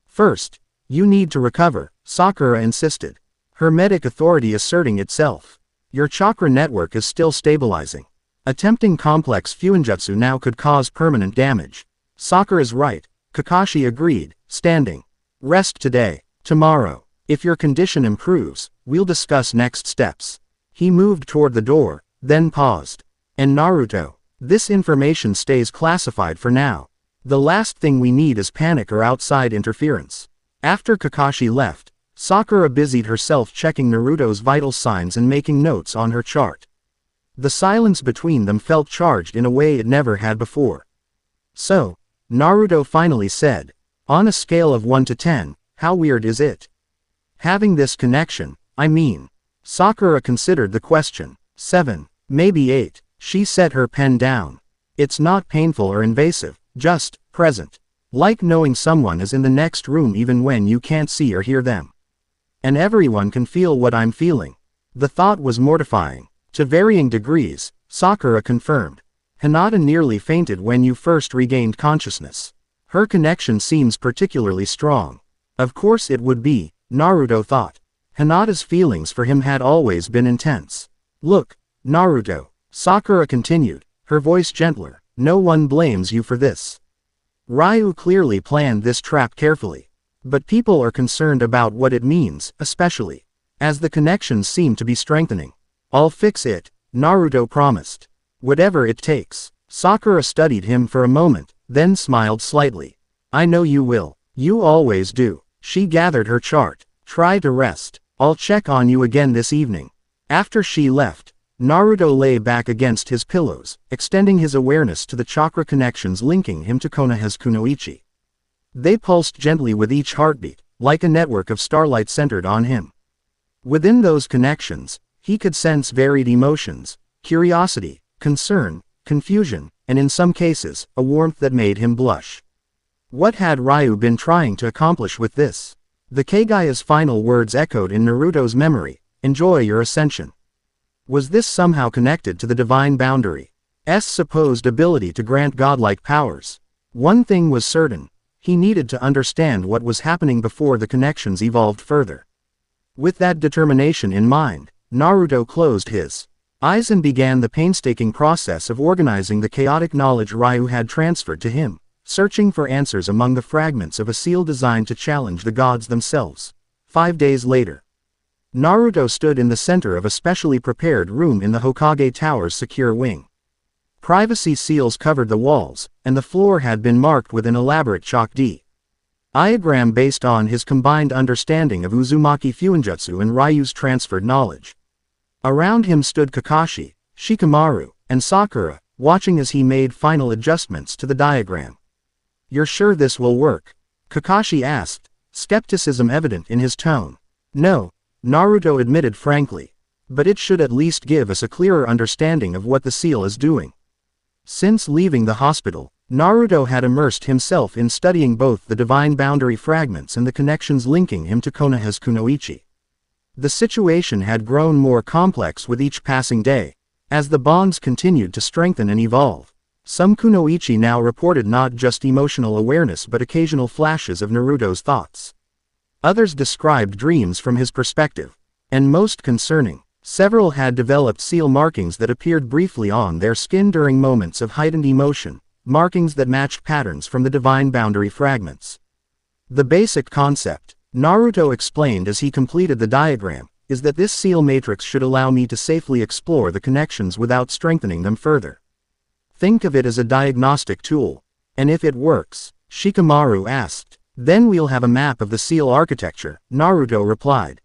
First, you need to recover, Sakura insisted, her medic authority asserting itself. Your chakra network is still stabilizing. Attempting complex Fuinjutsu now could cause permanent damage. Sakura's right, Kakashi agreed, standing. Rest today. Tomorrow, if your condition improves, we'll discuss next steps. He moved toward the door, then paused. And Naruto, this information stays classified for now. The last thing we need is panic or outside interference. After Kakashi left, Sakura busied herself checking Naruto's vital signs and making notes on her chart. The silence between them felt charged in a way it never had before. So, Naruto finally said, on a scale of 1 to 10, how weird is it? Having this connection, I mean. Sakura considered the question. 7, maybe 8, she set her pen down. It's not painful or invasive, just present. Like knowing someone is in the next room even when you can't see or hear them. And everyone can feel what I'm feeling. The thought was mortifying. To varying degrees, Sakura confirmed. Hinata nearly fainted when you first regained consciousness. Her connection seems particularly strong. Of course it would be, Naruto thought. Hinata's feelings for him had always been intense. Look, Naruto, Sakura continued, her voice gentler, no one blames you for this. Ryu clearly planned this trap carefully. But people are concerned about what it means, especially as the connections seem to be strengthening. I'll fix it, Naruto promised. Whatever it takes. Sakura studied him for a moment, then smiled slightly. I know you will. You always do. She gathered her chart. Try to rest. I'll check on you again this evening. After she left, Naruto lay back against his pillows, extending his awareness to the chakra connections linking him to Konoha's Kunoichi. They pulsed gently with each heartbeat, like a network of starlight centered on him. Within those connections, he could sense varied emotions, curiosity, concern, confusion, and in some cases, a warmth that made him blush. What had Ryu been trying to accomplish with this? The Kagaya's final words echoed in Naruto's memory, enjoy your ascension. Was this somehow connected to the divine boundary's supposed ability to grant godlike powers? One thing was certain, he needed to understand what was happening before the connections evolved further. With that determination in mind, Naruto closed his eyes and began the painstaking process of organizing the chaotic knowledge Ryu had transferred to him, searching for answers among the fragments of a seal designed to challenge the gods themselves. 5 days later, Naruto stood in the center of a specially prepared room in the Hokage Tower's secure wing. Privacy seals covered the walls, and the floor had been marked with an elaborate chalk diagram based on his combined understanding of Uzumaki Fuinjutsu and Ryu's transferred knowledge. Around him stood Kakashi, Shikamaru, and Sakura, watching as he made final adjustments to the diagram. You're sure this will work? Kakashi asked, skepticism evident in his tone. No, Naruto admitted frankly. But it should at least give us a clearer understanding of what the seal is doing. Since leaving the hospital, Naruto had immersed himself in studying both the divine boundary fragments and the connections linking him to Konoha's Kunoichi. The situation had grown more complex with each passing day, as the bonds continued to strengthen and evolve. Some Kunoichi now reported not just emotional awareness but occasional flashes of Naruto's thoughts. Others described dreams from his perspective. And most concerning, several had developed seal markings that appeared briefly on their skin during moments of heightened emotion, markings that matched patterns from the divine boundary fragments. The basic concept, Naruto explained as he completed the diagram, is that this seal matrix should allow me to safely explore the connections without strengthening them further. Think of it as a diagnostic tool. And if it works, Shikamaru asked, then we'll have a map of the seal architecture, Naruto replied.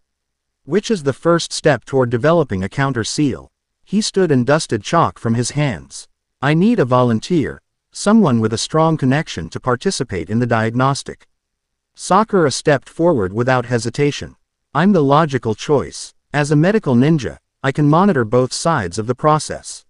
Which is the first step toward developing a counter-seal. He stood and dusted chalk from his hands. I need a volunteer, someone with a strong connection to participate in the diagnostic. Sakura stepped forward without hesitation. I'm the logical choice. As a medical ninja, I can monitor both sides of the process.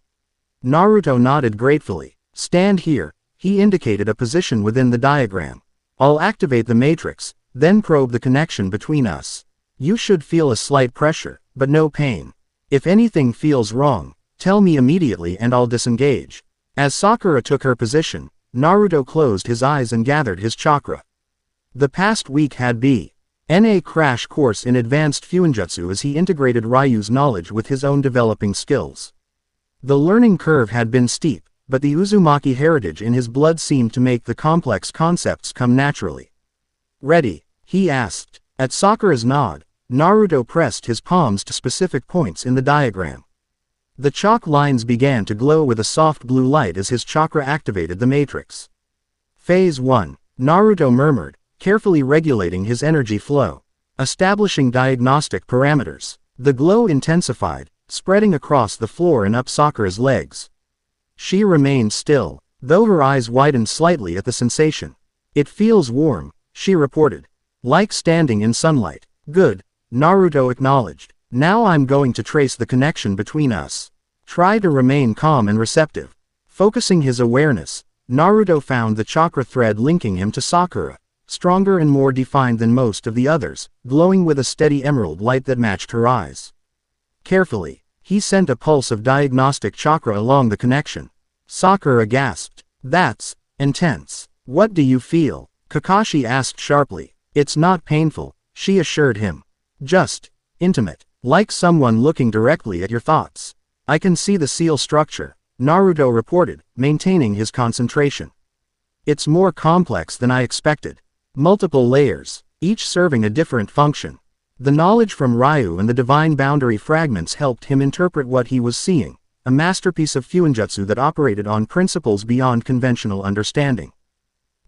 Naruto nodded gratefully. Stand here, he indicated a position within the diagram. I'll activate the matrix, then probe the connection between us. You should feel a slight pressure, but no pain. If anything feels wrong, tell me immediately and I'll disengage. As Sakura took her position, Naruto closed his eyes and gathered his chakra. The past week had been a crash course in advanced Fuinjutsu as he integrated Ryu's knowledge with his own developing skills. The learning curve had been steep, but the Uzumaki heritage in his blood seemed to make the complex concepts come naturally. Ready? He asked. At Sakura's nod, Naruto pressed his palms to specific points in the diagram. The chalk lines began to glow with a soft blue light as his chakra activated the matrix. Phase 1. Naruto murmured, carefully regulating his energy flow. Establishing diagnostic parameters. The glow intensified, spreading across the floor and up Sakura's legs. She remained still, though her eyes widened slightly at the sensation. It feels warm, she reported. Like standing in sunlight. Good, Naruto acknowledged. Now I'm going to trace the connection between us. Try to remain calm and receptive. Focusing his awareness, Naruto found the chakra thread linking him to Sakura, stronger and more defined than most of the others, glowing with a steady emerald light that matched her eyes. Carefully, he sent a pulse of diagnostic chakra along the connection. Sakura gasped. That's intense. What do you feel? Kakashi asked sharply. It's not painful, she assured him. Just intimate, like someone looking directly at your thoughts. I can see the seal structure, Naruto reported, maintaining his concentration. It's more complex than I expected. Multiple layers, each serving a different function. The knowledge from Ryu and the divine boundary fragments helped him interpret what he was seeing, a masterpiece of Fuinjutsu that operated on principles beyond conventional understanding.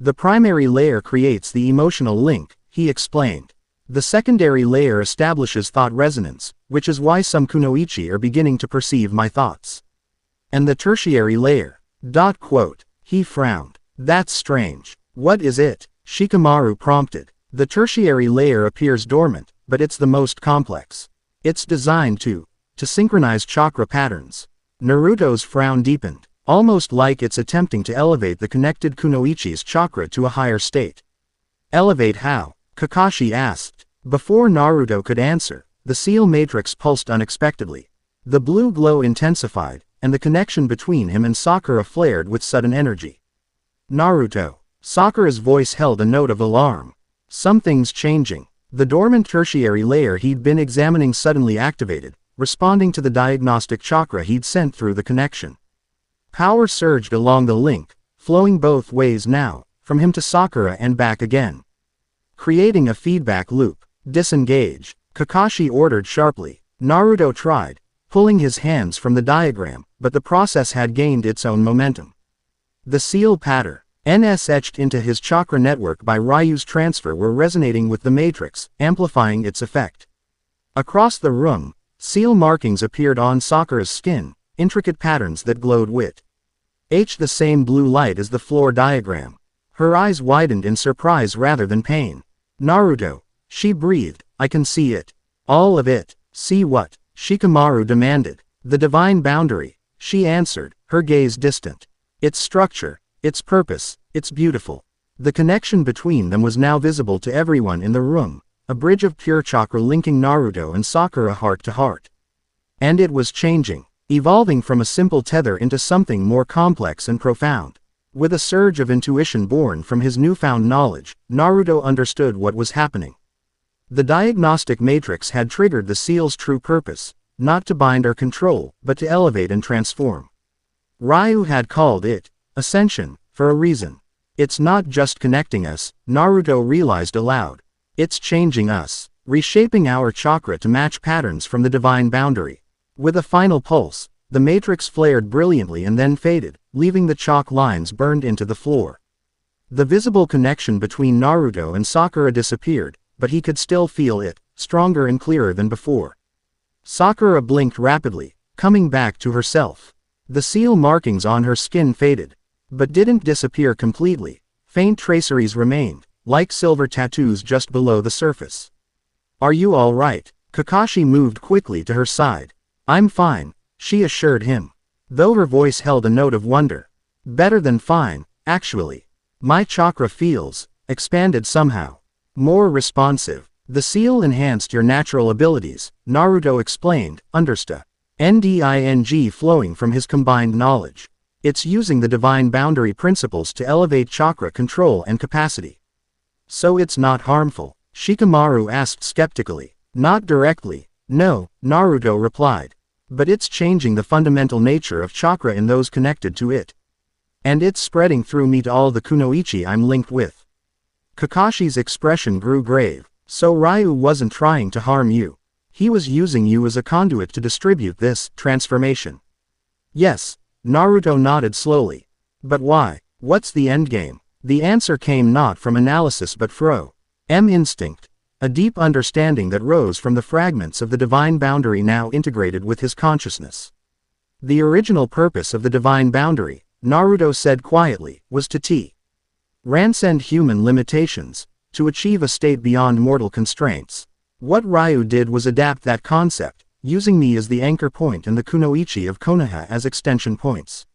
The primary layer creates the emotional link, he explained. The secondary layer establishes thought resonance, which is why some Kunoichi are beginning to perceive my thoughts. And the tertiary layer. He frowned. That's strange. What is it? Shikamaru prompted. The tertiary layer appears dormant, but it's the most complex. It's designed to synchronize chakra patterns. Naruto's frown deepened, almost like it's attempting to elevate the connected Kunoichi's chakra to a higher state. Elevate how? Kakashi asked. Before Naruto could answer, the seal matrix pulsed unexpectedly. The blue glow intensified, and the connection between him and Sakura flared with sudden energy. Naruto. Sakura's voice held a note of alarm. Something's changing. The dormant tertiary layer he'd been examining suddenly activated, responding to the diagnostic chakra he'd sent through the connection. Power surged along the link, flowing both ways now, from him to Sakura and back again. Creating a feedback loop. Disengage, Kakashi ordered sharply. Naruto tried, pulling his hands from the diagram, but the process had gained its own momentum. The seal pattern, NS etched into his chakra network by Ryu's transfer were resonating with the matrix, amplifying its effect. Across the room, seal markings appeared on Sakura's skin, intricate patterns that glowed with the same blue light as the floor diagram. Her eyes widened in surprise rather than pain. Naruto, she breathed, I can see it. All of it. See what? Shikamaru demanded. The divine boundary, she answered, her gaze distant. Its structure, its purpose, it's beautiful. The connection between them was now visible to everyone in the room, a bridge of pure chakra linking Naruto and Sakura heart to heart. And it was changing, evolving from a simple tether into something more complex and profound. With a surge of intuition born from his newfound knowledge, Naruto understood what was happening. The diagnostic matrix had triggered the seal's true purpose, not to bind or control, but to elevate and transform. Ryu had called it ascension, for a reason. It's not just connecting us, Naruto realized aloud. It's changing us, reshaping our chakra to match patterns from the divine boundary. With a final pulse, the matrix flared brilliantly and then faded, leaving the chalk lines burned into the floor. The visible connection between Naruto and Sakura disappeared, but he could still feel it, stronger and clearer than before. Sakura blinked rapidly, coming back to herself. The seal markings on her skin faded, but didn't disappear completely. Faint traceries remained, like silver tattoos just below the surface. Are you all right? Kakashi moved quickly to her side. I'm fine, she assured him, though her voice held a note of wonder. Better than fine, actually. My chakra feels expanded somehow. More responsive. The seal enhanced your natural abilities, Naruto explained, understand flowing from his combined knowledge. It's using the divine boundary principles to elevate chakra control and capacity. So it's not harmful? Shikamaru asked skeptically. Not directly, no, Naruto replied. But it's changing the fundamental nature of chakra in those connected to it. And it's spreading through me to all the Kunoichi I'm linked with. Kakashi's expression grew grave. So Ryu wasn't trying to harm you. He was using you as a conduit to distribute this transformation. Yes, Naruto nodded slowly. But why? What's the endgame? The answer came not from analysis but from instinct. A deep understanding that rose from the fragments of the divine boundary now integrated with his consciousness. The original purpose of the divine boundary, Naruto said quietly, was to transcend human limitations, to achieve a state beyond mortal constraints. What Ryu did was adapt that concept, using me as the anchor point and the Kunoichi of Konoha as extension points.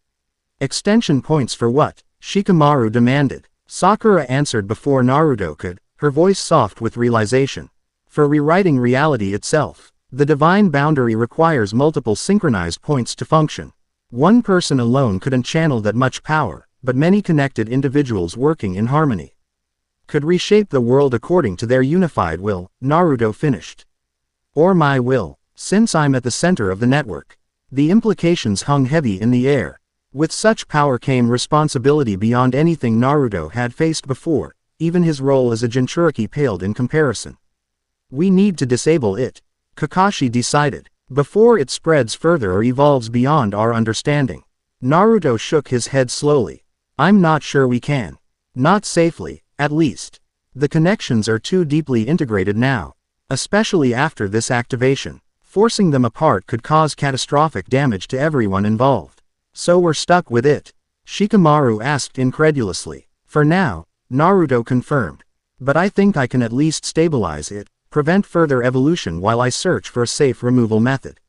Extension points for what? Shikamaru demanded. Sakura answered before Naruto could, her voice soft with realization. For rewriting reality itself. The divine boundary requires multiple synchronized points to function. One person alone couldn't channel that much power, but many connected individuals working in harmony could reshape the world according to their unified will, Naruto finished. Or my will, since I'm at the center of the network. The implications hung heavy in the air. With such power came responsibility beyond anything Naruto had faced before, even his role as a Jinchuriki paled in comparison. We need to disable it, Kakashi decided, before it spreads further or evolves beyond our understanding. Naruto shook his head slowly. I'm not sure we can. Not safely. At least. The connections are too deeply integrated now. Especially after this activation. Forcing them apart could cause catastrophic damage to everyone involved. So we're stuck with it? Shikamaru asked incredulously. For now, Naruto confirmed. But I think I can at least stabilize it, prevent further evolution while I search for a safe removal method.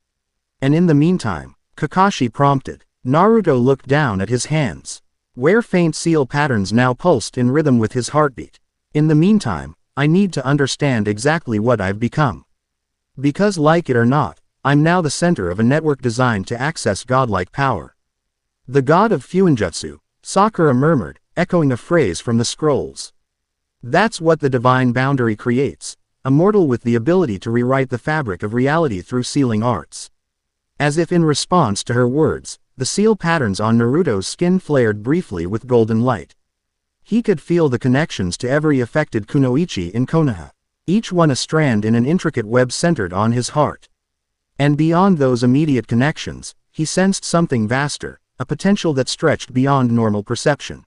And in the meantime, Kakashi prompted. Naruto looked down at his hands, where faint seal patterns now pulsed in rhythm with his heartbeat. In the meantime, I need to understand exactly what I've become. Because like it or not, I'm now the center of a network designed to access godlike power. The god of Fuinjutsu, Sakura murmured, echoing a phrase from the scrolls. That's what the divine boundary creates, a mortal with the ability to rewrite the fabric of reality through sealing arts. As if in response to her words, the seal patterns on Naruto's skin flared briefly with golden light. He could feel the connections to every affected Kunoichi in Konoha, each one a strand in an intricate web centered on his heart. And beyond those immediate connections, he sensed something vaster, a potential that stretched beyond normal perception.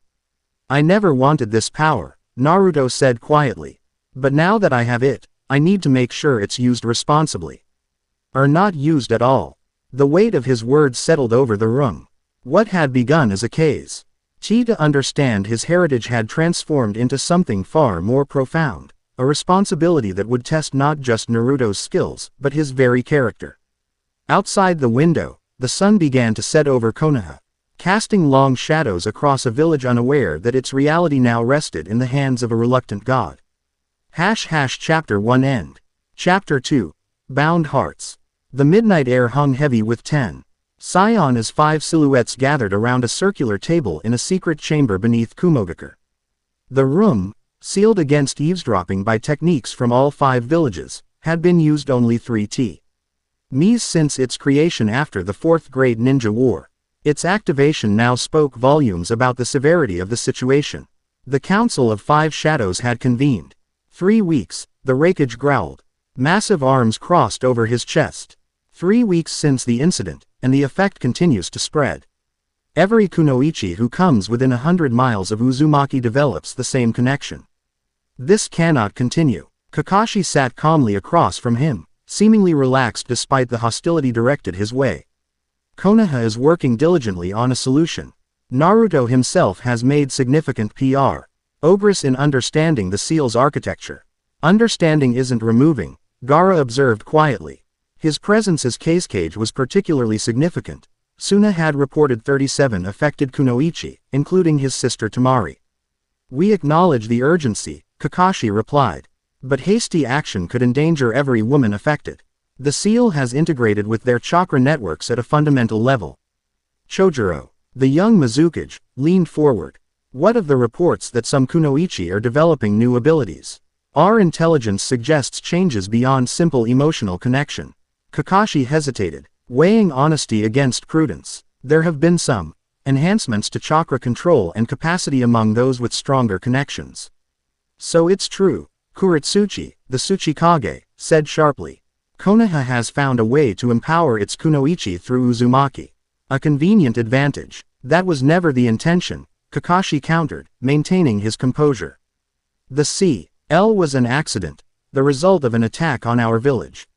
I never wanted this power, Naruto said quietly. But now that I have it, I need to make sure it's used responsibly. Or not used at all. The weight of his words settled over the room. What had begun as a case to understand his heritage had transformed into something far more profound, a responsibility that would test not just Naruto's skills, but his very character. Outside the window, the sun began to set over Konoha, casting long shadows across a village unaware that its reality now rested in the hands of a reluctant god. Chapter 1 End. Chapter 2. Bound Hearts. The midnight air hung heavy with Scion as 5 silhouettes gathered around a circular table in a secret chamber beneath Kumogakure. The room, sealed against eavesdropping by techniques from all 5 villages, had been used only 3 times since its creation after the 4th Great Ninja War. Its activation now spoke volumes about the severity of the situation. The Council of 5 Shadows had convened. 3 weeks, the Raikage growled. Massive arms crossed over his chest. 3 weeks since the incident, and the effect continues to spread. Every Kunoichi who comes within 100 miles of Uzumaki develops the same connection. This cannot continue. Kakashi sat calmly across from him, seemingly relaxed despite the hostility directed his way. Konoha is working diligently on a solution. Naruto himself has made significant progress in understanding the seal's architecture. Understanding isn't removing, Gaara observed quietly. His presence as Cage was particularly significant. Suna had reported 37 affected Kunoichi, including his sister Tamari. We acknowledge the urgency, Kakashi replied. But hasty action could endanger every woman affected. The seal has integrated with their chakra networks at a fundamental level. Chojuro, the young Mizukage, leaned forward. What of the reports that some Kunoichi are developing new abilities? Our intelligence suggests changes beyond simple emotional connection. Kakashi hesitated, weighing honesty against prudence. There have been some enhancements to chakra control and capacity among those with stronger connections. So it's true, Kuritsuchi, the Tsuchikage, said sharply. Konoha has found a way to empower its Kunoichi through Uzumaki. A convenient advantage. That was never the intention, Kakashi countered, maintaining his composure. The C.L. was an accident, the result of an attack on our village.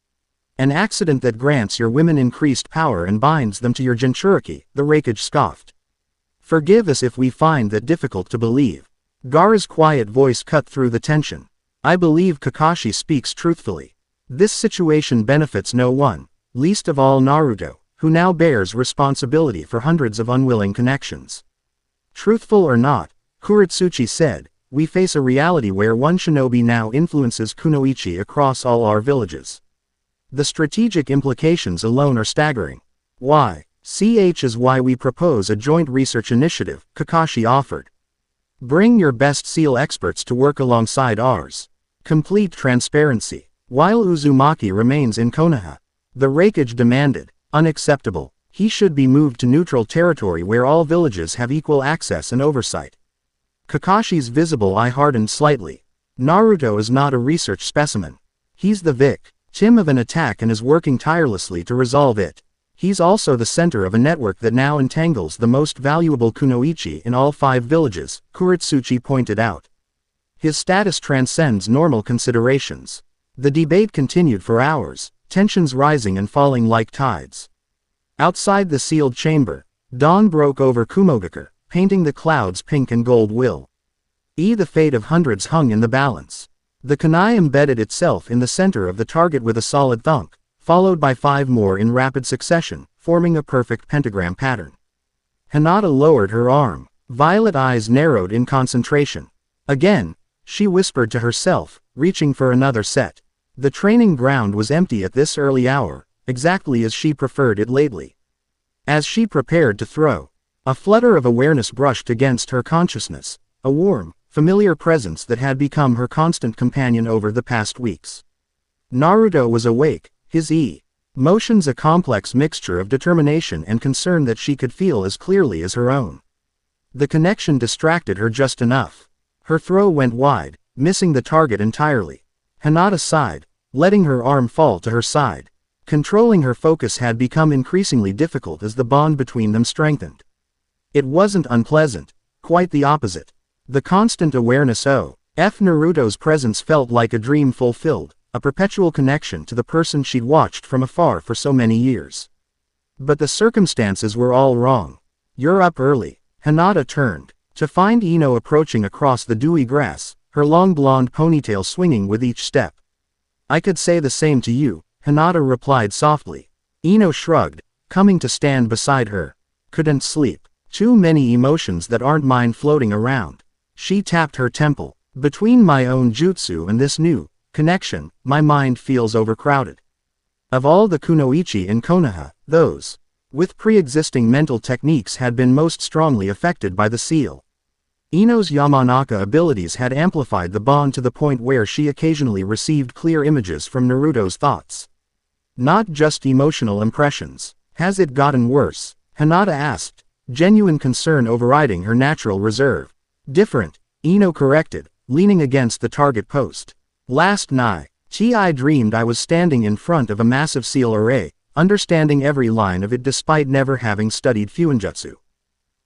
An accident that grants your women increased power and binds them to your Jinchuriki, the Raikage scoffed. Forgive us if we find that difficult to believe. Gaara's quiet voice cut through the tension. I believe Kakashi speaks truthfully. This situation benefits no one, least of all Naruto, who now bears responsibility for hundreds of unwilling connections. Truthful or not, Kuritsuchi said, we face a reality where one shinobi now influences Kunoichi across all our villages. The strategic implications alone are staggering. Ch is why we propose a joint research initiative, Kakashi offered. Bring your best seal experts to work alongside ours. Complete transparency. While Uzumaki remains in Konoha, the Raikage demanded, unacceptable, he should be moved to neutral territory where all villages have equal access and oversight. Kakashi's visible eye hardened slightly. Naruto is not a research specimen. He's the victim of an attack and is working tirelessly to resolve it. He's also the center of a network that now entangles the most valuable Kunoichi in all 5 villages, Kuritsuchi pointed out. His status transcends normal considerations. The debate continued for hours, tensions rising and falling like tides. Outside the sealed chamber, dawn broke over Kumogakure, painting the clouds pink and gold. The fate of hundreds hung in the balance. The kunai embedded itself in the center of the target with a solid thunk, followed by 5 more in rapid succession, forming a perfect pentagram pattern. Hinata lowered her arm. Violet eyes narrowed in concentration. Again, she whispered to herself, reaching for another set. The training ground was empty at this early hour, exactly as she preferred it lately. As she prepared to throw, a flutter of awareness brushed against her consciousness, a warm, familiar presence that had become her constant companion over the past weeks. Naruto was awake, his emotions a complex mixture of determination and concern that she could feel as clearly as her own. The connection distracted her just enough. Her throw went wide, missing the target entirely. Hinata sighed, letting her arm fall to her side. Controlling her focus had become increasingly difficult as the bond between them strengthened. It wasn't unpleasant, quite the opposite. The constant awareness of Naruto's presence felt like a dream fulfilled, a perpetual connection to the person she'd watched from afar for so many years. But the circumstances were all wrong. You're up early. Hinata turned, to find Ino approaching across the dewy grass, her long blonde ponytail swinging with each step. I could say the same to you, Hinata replied softly. Ino shrugged, coming to stand beside her. Couldn't sleep. Too many emotions that aren't mine floating around. She tapped her temple. Between my own jutsu and this new connection, my mind feels overcrowded. Of all the Kunoichi in Konoha, those with pre-existing mental techniques had been most strongly affected by the seal. Ino's Yamanaka abilities had amplified the bond to the point where she occasionally received clear images from Naruto's thoughts. Not just emotional impressions. Has it gotten worse? Hinata asked, genuine concern overriding her natural reserve. Different, Ino corrected, leaning against the target post. Last night, I dreamed I was standing in front of a massive seal array, understanding every line of it despite never having studied Fuinjutsu.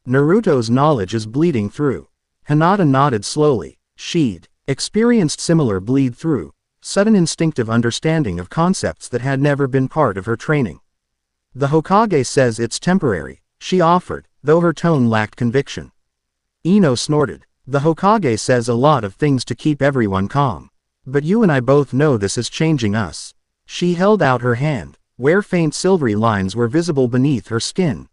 Naruto's knowledge is bleeding through. Hinata nodded slowly. She'd experienced similar bleed-through, sudden instinctive understanding of concepts that had never been part of her training. The Hokage says it's temporary, she offered, though her tone lacked conviction. Ino snorted. The Hokage says a lot of things to keep everyone calm. But you and I both know this is changing us. She held out her hand, where faint silvery lines were visible beneath her skin,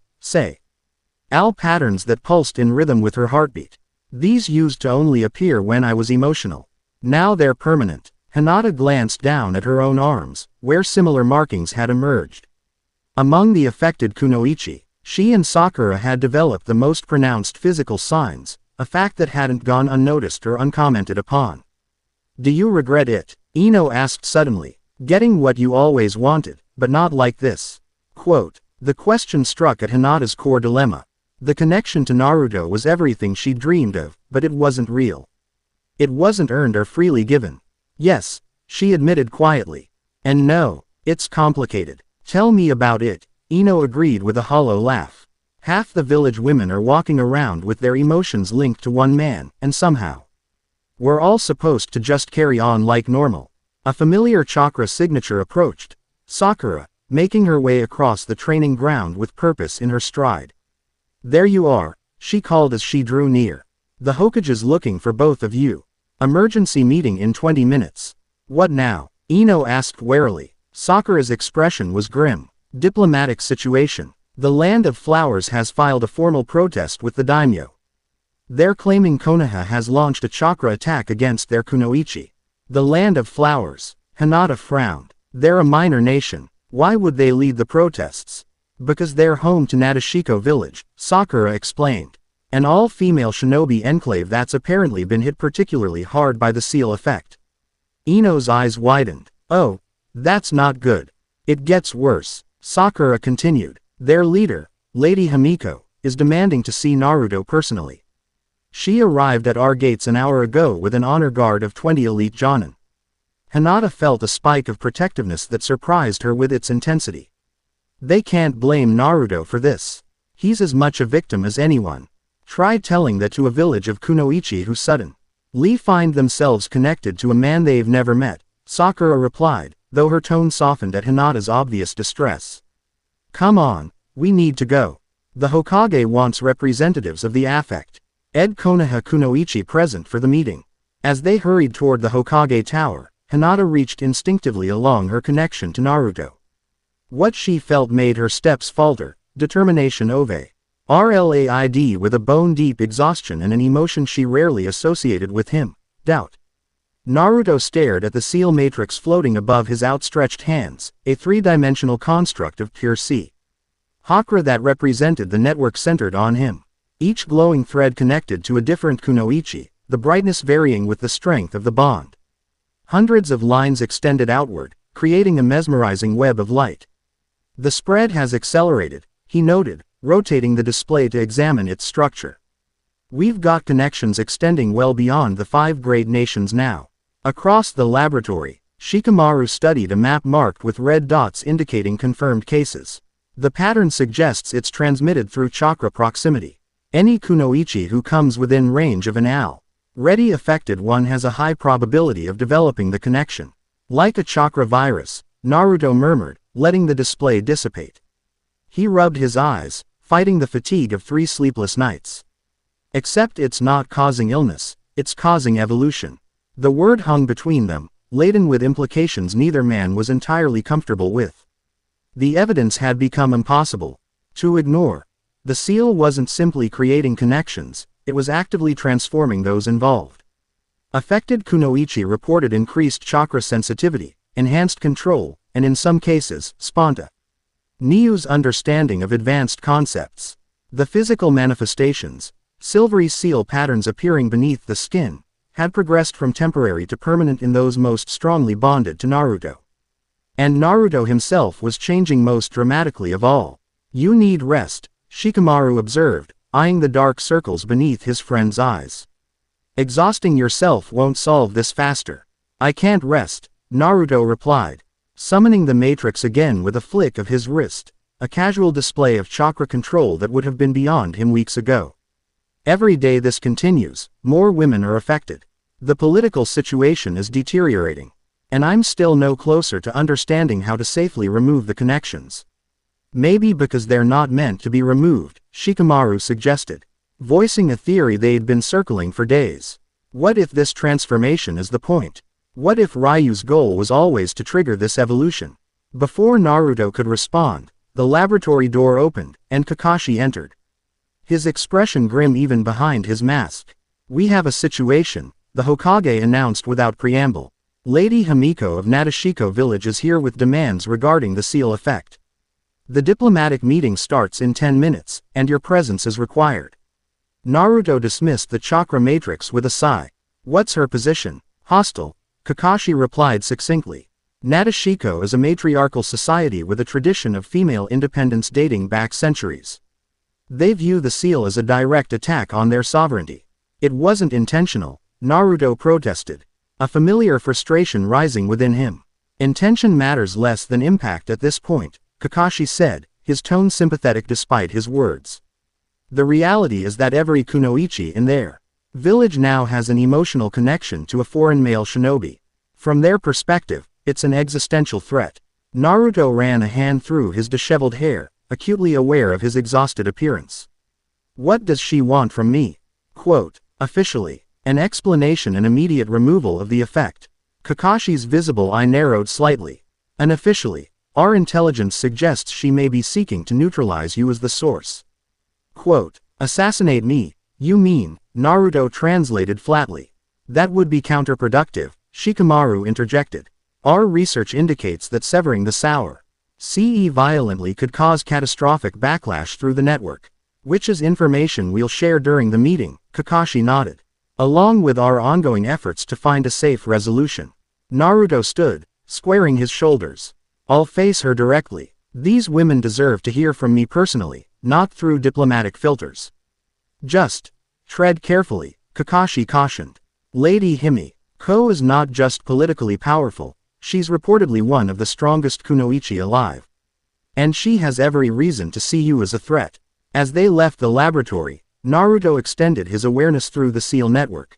patterns that pulsed in rhythm with her heartbeat. These used to only appear when I was emotional. Now they're permanent. Hinata glanced down at her own arms, where similar markings had emerged. Among the affected Kunoichi, she and Sakura had developed the most pronounced physical signs, a fact that hadn't gone unnoticed or uncommented upon. Do you regret it? Ino asked suddenly, getting what you always wanted, but not like this. Quote, the question struck at Hinata's core dilemma. The connection to Naruto was everything she dreamed of, but it wasn't real. It wasn't earned or freely given. Yes, she admitted quietly. And no, it's complicated. Tell me about it, Ino agreed with a hollow laugh. Half the village women are walking around with their emotions linked to one man, and somehow we're all supposed to just carry on like normal. A familiar chakra signature approached Sakura, making her way across the training ground with purpose in her stride. There you are, she called as she drew near. The Hokage's looking for both of you. Emergency meeting in 20 minutes. What now? Ino asked warily. Sakura's expression was grim. Diplomatic situation. The Land of Flowers has filed a formal protest with the daimyo. They're claiming Konoha has launched a chakra attack against their Kunoichi. The Land of Flowers. Hinata frowned. They're a minor nation. Why would they lead the protests? Because they're home to Nadeshiko village, Sakura explained. An all-female shinobi enclave that's apparently been hit particularly hard by the seal effect. Ino's eyes widened. Oh, that's not good. It gets worse. Sakura continued. Their leader, Lady Himiko, is demanding to see Naruto personally. She arrived at our gates an hour ago with an honor guard of 20 elite jonin. Hinata felt a spike of protectiveness that surprised her with its intensity. They can't blame Naruto for this. He's as much a victim as anyone. Try telling that to a village of Kunoichi who suddenly find themselves connected to a man they've never met, Sakura replied, though her tone softened at Hinata's obvious distress. Come on, we need to go. The Hokage wants representatives of the affect. Konoha Kunoichi present for the meeting. As they hurried toward the Hokage tower, Hinata reached instinctively along her connection to Naruto. What she felt made her steps falter, determination ove. RLAID with a bone-deep exhaustion and an emotion she rarely associated with him, doubt. Naruto stared at the seal matrix floating above his outstretched hands, a three-dimensional construct of pure chakra that represented the network centered on him. Each glowing thread connected to a different Kunoichi, the brightness varying with the strength of the bond. Hundreds of lines extended outward, creating a mesmerizing web of light. The spread has accelerated, he noted, rotating the display to examine its structure. We've got connections extending well beyond the 5 great nations now. Across the laboratory, Shikamaru studied a map marked with red dots indicating confirmed cases. The pattern suggests it's transmitted through chakra proximity. Any Kunoichi who comes within range of an already affected one has a high probability of developing the connection. Like a chakra virus, Naruto murmured, letting the display dissipate. He rubbed his eyes, fighting the fatigue of 3 sleepless nights. Except it's not causing illness, it's causing evolution. The word hung between them, laden with implications neither man was entirely comfortable with. The evidence had become impossible to ignore. The seal wasn't simply creating connections, it was actively transforming those involved. Affected Kunoichi reported increased chakra sensitivity, enhanced control, and in some cases, spontaneous understanding of advanced concepts. The physical manifestations, silvery seal patterns appearing beneath the skin, had progressed from temporary to permanent in those most strongly bonded to Naruto. And Naruto himself was changing most dramatically of all. You need rest, Shikamaru observed, eyeing the dark circles beneath his friend's eyes. Exhausting yourself won't solve this faster. I can't rest, Naruto replied, summoning the matrix again with a flick of his wrist, a casual display of chakra control that would have been beyond him weeks ago. Every day this continues, more women are affected. The political situation is deteriorating. And I'm still no closer to understanding how to safely remove the connections. Maybe because they're not meant to be removed, Shikamaru suggested, voicing a theory they'd been circling for days. What if this transformation is the point? What if Ryu's goal was always to trigger this evolution? Before Naruto could respond, the laboratory door opened, and Kakashi entered. His expression grim even behind his mask. We have a situation, the Hokage announced without preamble. Lady Himiko of Nadeshiko village is here with demands regarding the seal effect. The diplomatic meeting starts in 10 minutes, and your presence is required. Naruto dismissed the chakra matrix with a sigh. What's her position? Hostile, Kakashi replied succinctly. Nadeshiko is a matriarchal society with a tradition of female independence dating back centuries. They view the seal as a direct attack on their sovereignty. It wasn't intentional, Naruto protested, a familiar frustration rising within him. Intention matters less than impact at this point, Kakashi said, his tone sympathetic despite his words. The reality is that every kunoichi in their village now has an emotional connection to a foreign male shinobi. From their perspective, it's an existential threat. Naruto ran a hand through his disheveled hair, acutely aware of his exhausted appearance. What does she want from me? Quote, officially, an explanation and immediate removal of the effect. Kakashi's visible eye narrowed slightly. Unofficially, our intelligence suggests she may be seeking to neutralize you as the source. Quote, assassinate me, you mean, Naruto translated flatly. That would be counterproductive, Shikamaru interjected. Our research indicates that severing the sour CE violently could cause catastrophic backlash through the network. Which is information we'll share during the meeting, Kakashi nodded. Along with our ongoing efforts to find a safe resolution. Naruto stood, squaring his shoulders. I'll face her directly. These women deserve to hear from me personally, not through diplomatic filters. Just tread carefully, Kakashi cautioned. Lady Himiko is not just politically powerful, she's reportedly one of the strongest kunoichi alive. And she has every reason to see you as a threat. As they left the laboratory, Naruto extended his awareness through the seal network.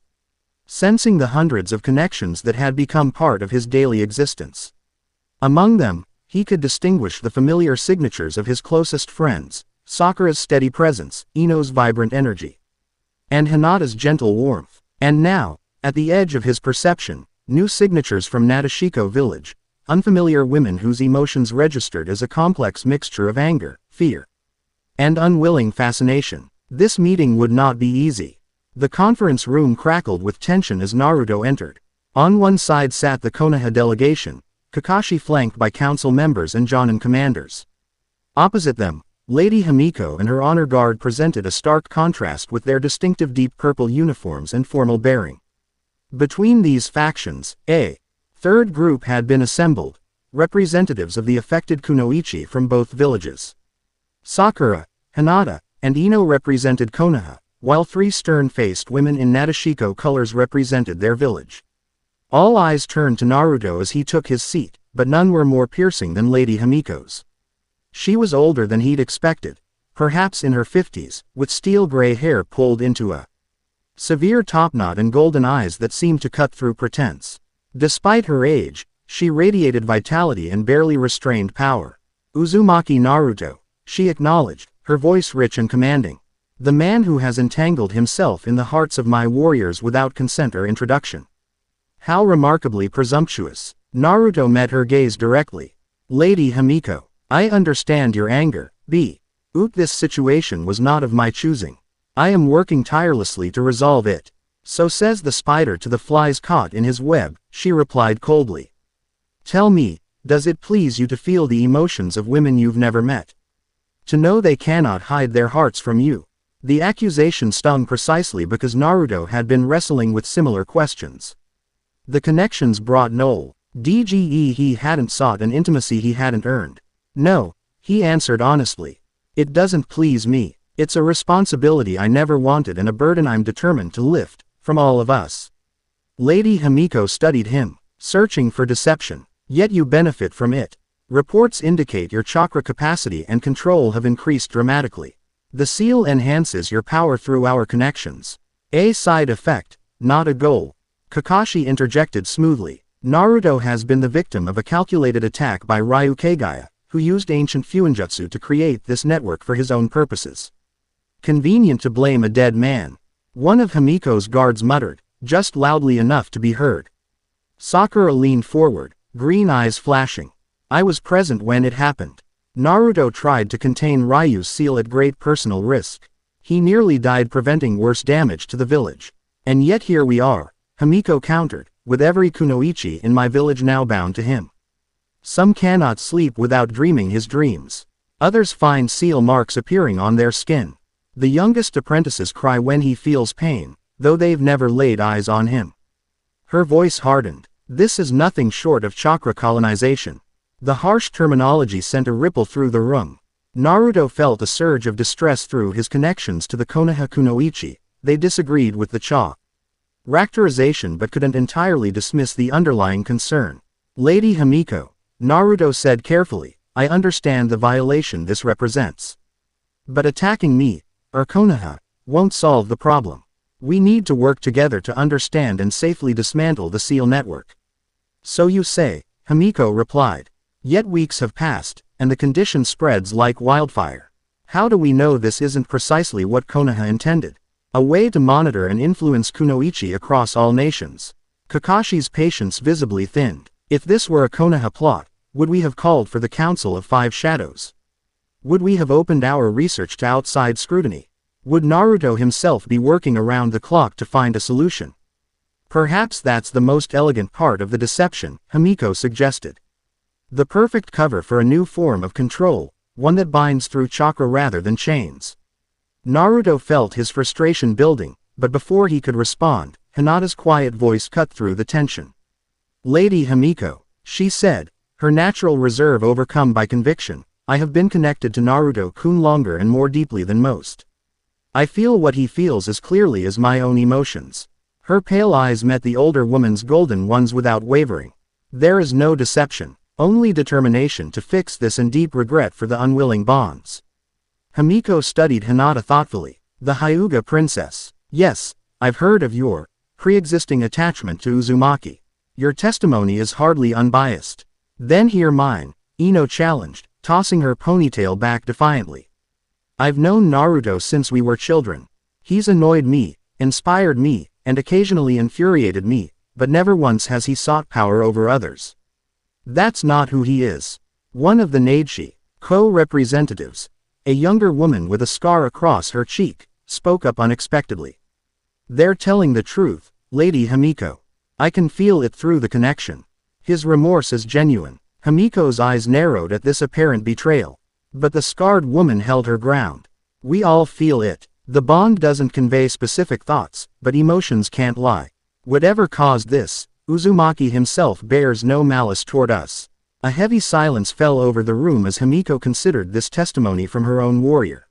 Sensing the hundreds of connections that had become part of his daily existence. Among them, he could distinguish the familiar signatures of his closest friends, Sakura's steady presence, Ino's vibrant energy, and Hinata's gentle warmth. And now, at the edge of his perception, new signatures from Nadeshiko village, unfamiliar women whose emotions registered as a complex mixture of anger, fear, and unwilling fascination. This meeting would not be easy. The conference room crackled with tension as Naruto entered. On one side sat the Konoha delegation, Kakashi flanked by council members and Jonin commanders. Opposite them, Lady Himiko and her honor guard presented a stark contrast with their distinctive deep purple uniforms and formal bearing. Between these factions, a third group had been assembled, representatives of the affected kunoichi from both villages. Sakura, Hinata, and Ino represented Konoha, while three stern-faced women in Nadeshiko colors represented their village. All eyes turned to Naruto as he took his seat, but none were more piercing than Lady Himiko's. She was older than he'd expected, perhaps in her 50s, with steel-gray hair pulled into a severe topknot and golden eyes that seemed to cut through pretense. Despite her age, she radiated vitality and barely restrained power. Uzumaki Naruto, she acknowledged, her voice rich and commanding. The man who has entangled himself in the hearts of my warriors without consent or introduction. How remarkably presumptuous. Naruto met her gaze directly. Lady Himiko, I understand your anger, this situation was not of my choosing. I am working tirelessly to resolve it. So says the spider to the flies caught in his web, she replied coldly. Tell me, does it please you to feel the emotions of women you've never met? To know they cannot hide their hearts from you. The accusation stung precisely because Naruto had been wrestling with similar questions. The connections brought no DGE. He hadn't sought an intimacy he hadn't earned. No, he answered honestly. It doesn't please me. It's a responsibility I never wanted and a burden I'm determined to lift, from all of us. Lady Himiko studied him, searching for deception. Yet you benefit from it. Reports indicate your chakra capacity and control have increased dramatically. The seal enhances your power through our connections. A side effect, not a goal. Kakashi interjected smoothly. Naruto has been the victim of a calculated attack by Ryu Kagaya, who used ancient Fuinjutsu to create this network for his own purposes. Convenient to blame a dead man. One of Himiko's guards muttered, just loudly enough to be heard. Sakura leaned forward, green eyes flashing. I was present when it happened. Naruto tried to contain Ryu's seal at great personal risk. He nearly died preventing worse damage to the village. And yet here we are, Himiko countered, with every kunoichi in my village now bound to him. Some cannot sleep without dreaming his dreams. Others find seal marks appearing on their skin. The youngest apprentices cry when he feels pain, though they've never laid eyes on him. Her voice hardened. This is nothing short of chakra colonization. The harsh terminology sent a ripple through the room. Naruto felt a surge of distress through his connections to the Konoha kunoichi. They disagreed with the characterization but couldn't entirely dismiss the underlying concern. Lady Himiko, Naruto said carefully, I understand the violation this represents. But attacking me, or Konoha, won't solve the problem. We need to work together to understand and safely dismantle the seal network. So you say, Himiko replied. Yet weeks have passed, and the condition spreads like wildfire. How do we know this isn't precisely what Konoha intended? A way to monitor and influence kunoichi across all nations. Kakashi's patience visibly thinned. If this were a Konoha plot, would we have called for the Council of Five Shadows? Would we have opened our research to outside scrutiny? Would Naruto himself be working around the clock to find a solution? Perhaps that's the most elegant part of the deception, Himiko suggested. The perfect cover for a new form of control, one that binds through chakra rather than chains. Naruto felt his frustration building, but before he could respond, Hinata's quiet voice cut through the tension. Lady Himiko, she said, her natural reserve overcome by conviction, I have been connected to Naruto-kun longer and more deeply than most. I feel what he feels as clearly as my own emotions. Her pale eyes met the older woman's golden ones without wavering. There is no deception, only determination to fix this and deep regret for the unwilling bonds. Himiko studied Hinata thoughtfully. The Hyuga princess. Yes, I've heard of your pre-existing attachment to Uzumaki. Your testimony is hardly unbiased. Then hear mine, Ino challenged, tossing her ponytail back defiantly. I've known Naruto since we were children. He's annoyed me, inspired me, and occasionally infuriated me, but never once has he sought power over others. That's not who he is. One of the Naichi co-representatives, a younger woman with a scar across her cheek, spoke up unexpectedly. They're telling the truth, Lady Himiko. I can feel it through the connection. His remorse is genuine. Himiko's eyes narrowed at this apparent betrayal. But the scarred woman held her ground. We all feel it. The bond doesn't convey specific thoughts, but emotions can't lie. Whatever caused this, Uzumaki himself bears no malice toward us. A heavy silence fell over the room as Himiko considered this testimony from her own warrior.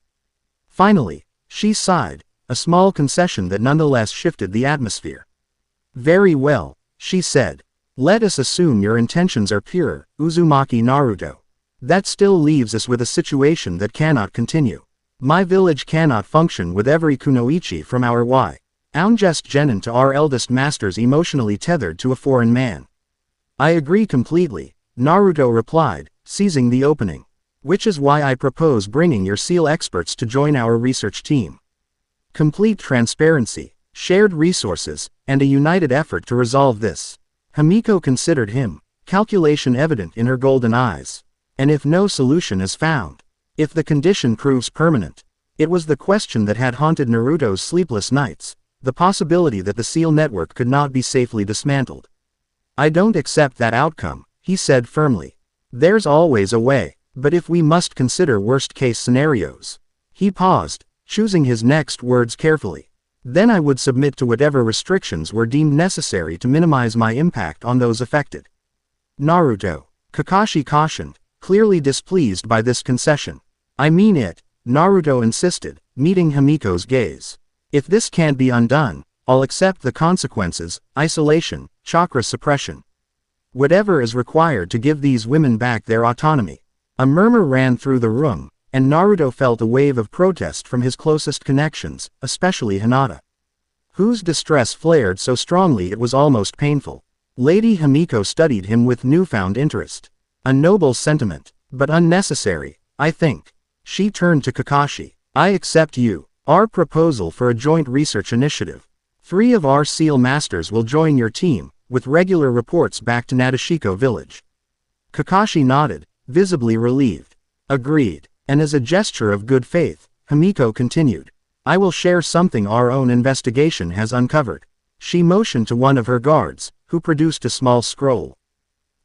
Finally, she sighed, a small concession that nonetheless shifted the atmosphere. Very well, she said. Let us assume your intentions are pure, Uzumaki Naruto. That still leaves us with a situation that cannot continue. My village cannot function with every kunoichi from our oungest genin to our eldest masters emotionally tethered to a foreign man. I agree completely, Naruto replied, seizing the opening. Which is why I propose bringing your seal experts to join our research team. Complete transparency, shared resources, and a united effort to resolve this. Himiko considered him, calculation evident in her golden eyes. And if no solution is found? If the condition proves permanent? It was the question that had haunted Naruto's sleepless nights, the possibility that the seal network could not be safely dismantled. I don't accept that outcome, he said firmly. There's always a way, but if we must consider worst-case scenarios. He paused, choosing his next words carefully. Then I would submit to whatever restrictions were deemed necessary to minimize my impact on those affected. Naruto, Kakashi cautioned, clearly displeased by this concession. I mean it, Naruto insisted, meeting Himiko's gaze. If this can't be undone, I'll accept the consequences, isolation, chakra suppression. Whatever is required to give these women back their autonomy. A murmur ran through the room, and Naruto felt a wave of protest from his closest connections, especially Hinata, whose distress flared so strongly it was almost painful. Lady Himiko studied him with newfound interest. A noble sentiment, but unnecessary, I think. She turned to Kakashi. I accept our proposal for a joint research initiative. 3 of our seal masters will join your team, with regular reports back to Nadeshiko village. Kakashi nodded, visibly relieved. Agreed. And as a gesture of good faith, Himiko continued. I will share something our own investigation has uncovered. She motioned to one of her guards, who produced a small scroll.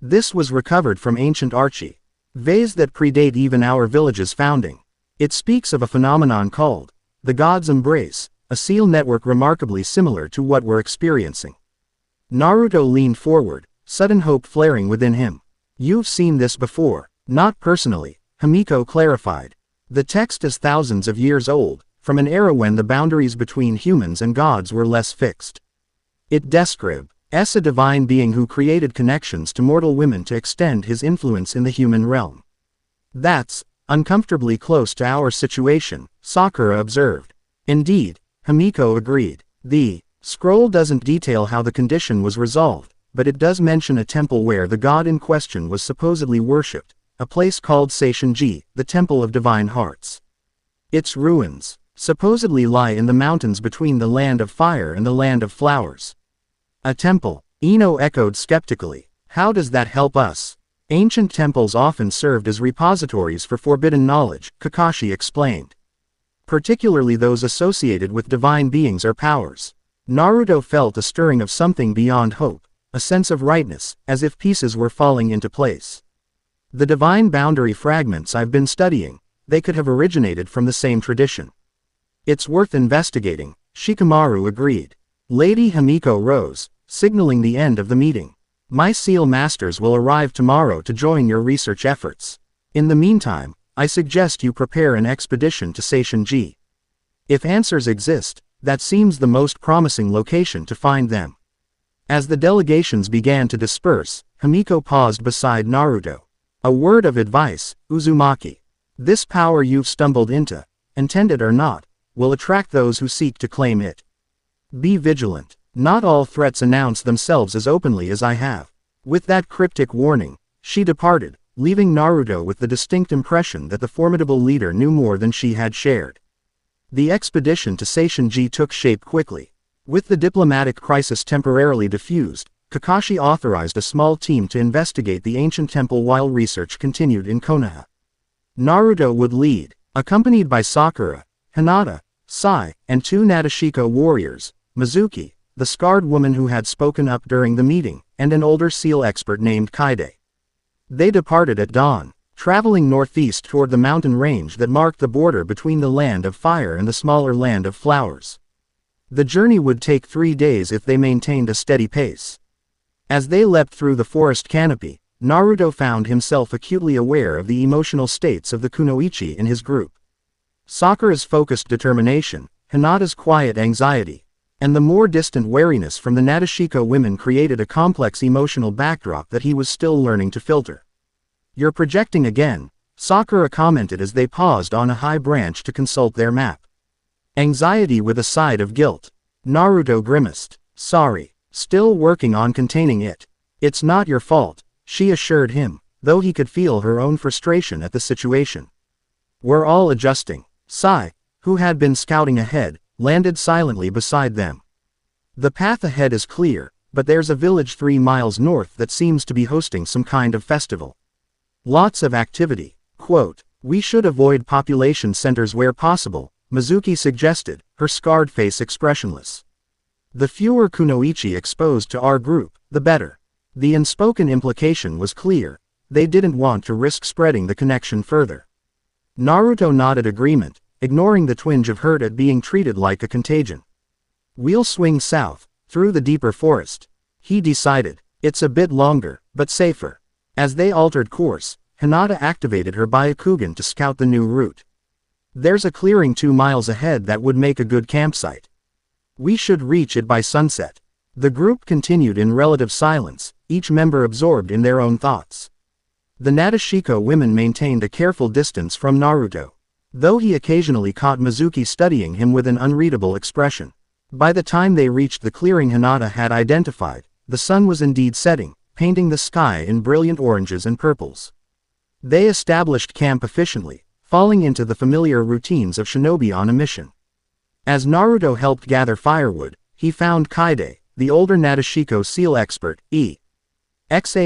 This was recovered from ancient Archie. Vase that predate even our village's founding. It speaks of a phenomenon called the God's Embrace, a seal network remarkably similar to what we're experiencing. Naruto leaned forward, sudden hope flaring within him. You've seen this before. Not personally, Himiko clarified. The text is thousands of years old, from an era when the boundaries between humans and gods were less fixed. It describes a divine being who created connections to mortal women to extend his influence in the human realm. That's uncomfortably close to our situation, Sakura observed. Indeed, Himiko agreed. The scroll doesn't detail how the condition was resolved, but it does mention a temple where the god in question was supposedly worshipped, a place called Seishinji, the Temple of Divine Hearts. Its ruins supposedly lie in the mountains between the Land of Fire and the Land of Flowers. A temple, Ino echoed skeptically. How does that help us? Ancient temples often served as repositories for forbidden knowledge, Kakashi explained. Particularly those associated with divine beings or powers. Naruto felt a stirring of something beyond hope, a sense of rightness, as if pieces were falling into place. The divine boundary fragments I've been studying, they could have originated from the same tradition. It's worth investigating, Shikamaru agreed. Lady Himiko rose, signaling the end of the meeting. My seal masters will arrive tomorrow to join your research efforts. In the meantime, I suggest you prepare an expedition to Seishinji. If answers exist, that seems the most promising location to find them. As the delegations began to disperse, Himiko paused beside Naruto. A word of advice, Uzumaki. This power you've stumbled into, intended or not, will attract those who seek to claim it. Be vigilant. Not all threats announce themselves as openly as I have. With that cryptic warning, she departed, leaving Naruto with the distinct impression that the formidable leader knew more than she had shared. The expedition to Seishinji took shape quickly. With the diplomatic crisis temporarily diffused, Kakashi authorized a small team to investigate the ancient temple while research continued in Konoha. Naruto would lead, accompanied by Sakura, Hinata, Sai, and two Nadeshiko warriors, Mizuki, the scarred woman who had spoken up during the meeting, and an older seal expert named Kaide. They departed at dawn, traveling northeast toward the mountain range that marked the border between the Land of Fire and the smaller Land of Flowers. The journey would take 3 days if they maintained a steady pace. As they leapt through the forest canopy, Naruto found himself acutely aware of the emotional states of the Kunoichi in his group. Sakura's focused determination, Hinata's quiet anxiety, and the more distant wariness from the Nadeshiko women created a complex emotional backdrop that he was still learning to filter. You're projecting again, Sakura commented as they paused on a high branch to consult their map. Anxiety with a side of guilt. Naruto grimaced. Sorry. Still working on containing it. It's not your fault, she assured him, though he could feel her own frustration at the situation. We're all adjusting. Sai, who had been scouting ahead, landed silently beside them. The path ahead is clear, but there's a village 3 miles north that seems to be hosting some kind of festival. Lots of activity. Quote, we should avoid population centers where possible, Mizuki suggested, her scarred face expressionless. The fewer Kunoichi exposed to our group, the better. The unspoken implication was clear. They didn't want to risk spreading the connection further. Naruto nodded agreement, ignoring the twinge of hurt at being treated like a contagion. We'll swing south, through the deeper forest. He decided. It's a bit longer, but safer. As they altered course, Hinata activated her Byakugan to scout the new route. There's a clearing 2 miles ahead that would make a good campsite. We should reach it by sunset. The group continued in relative silence, each member absorbed in their own thoughts. The Nadeshiko women maintained a careful distance from Naruto, though he occasionally caught Mizuki studying him with an unreadable expression. By the time they reached the clearing Hinata had identified, the sun was indeed setting, painting the sky in brilliant oranges and purples. They established camp efficiently, falling into the familiar routines of shinobi on a mission. As Naruto helped gather firewood, he found Kaide, the older Nadeshiko seal expert,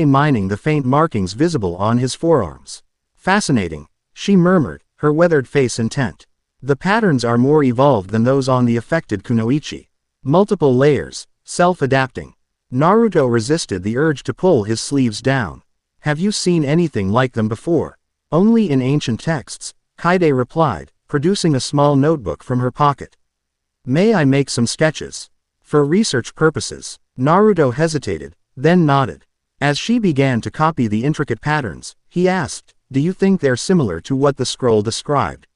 mining the faint markings visible on his forearms. Fascinating, she murmured, her weathered face intent. The patterns are more evolved than those on the affected Kunoichi. Multiple layers, self-adapting. Naruto resisted the urge to pull his sleeves down. Have you seen anything like them before? Only in ancient texts, Kaide replied, producing a small notebook from her pocket. May I make some sketches? For research purposes. Naruto hesitated, then nodded. As she began to copy the intricate patterns, he asked, do you think they're similar to what the scroll described?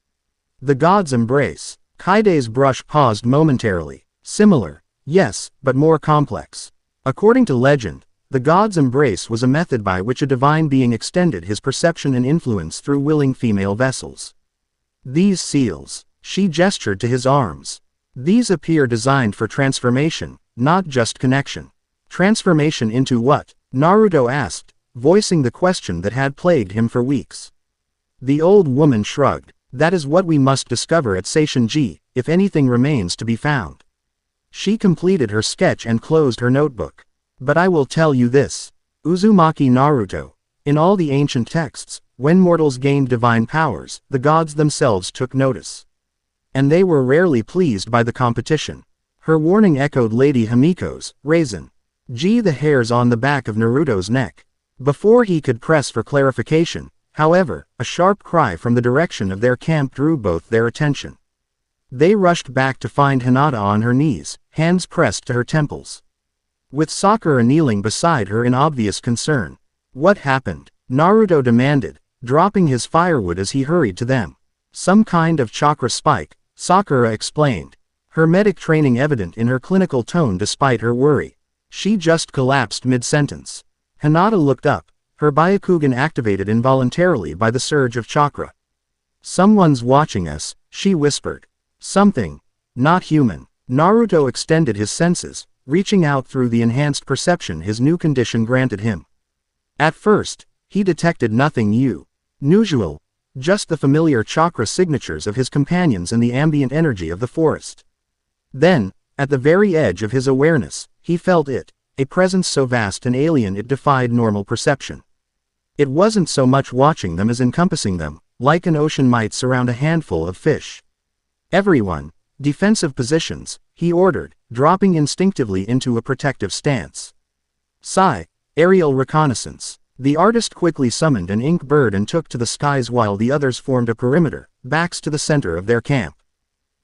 The God's Embrace. Kaide's brush paused momentarily. Similar, yes, but more complex. According to legend, the God's Embrace was a method by which a divine being extended his perception and influence through willing female vessels. These seals, she gestured to his arms. These appear designed for transformation, not just connection. Transformation into what? Naruto asked, voicing the question that had plagued him for weeks. The old woman shrugged. That is what we must discover at Seishinji, if anything remains to be found. She completed her sketch and closed her notebook. But I will tell you this. Uzumaki Naruto. In all the ancient texts, when mortals gained divine powers, the gods themselves took notice. And they were rarely pleased by the competition. Her warning echoed Lady Himiko's, raisin. The hairs on the back of Naruto's neck. Before he could press for clarification, however, a sharp cry from the direction of their camp drew both their attention. They rushed back to find Hinata on her knees, hands pressed to her temples. With Sakura kneeling beside her in obvious concern. What happened? Naruto demanded, dropping his firewood as he hurried to them. Some kind of chakra spike, Sakura explained. Her medic training evident in her clinical tone despite her worry. She just collapsed mid-sentence. Hinata looked up, her Byakugan activated involuntarily by the surge of chakra. Someone's watching us, she whispered. Something. Not human. Naruto extended his senses, reaching out through the enhanced perception his new condition granted him. At first, he detected nothing unusual, just the familiar chakra signatures of his companions and the ambient energy of the forest. Then, at the very edge of his awareness, he felt it, a presence so vast and alien it defied normal perception. It wasn't so much watching them as encompassing them, like an ocean might surround a handful of fish. Everyone, defensive positions, he ordered, dropping instinctively into a protective stance. Sigh, aerial reconnaissance. The artist quickly summoned an ink bird and took to the skies while the others formed a perimeter, backs to the center of their camp.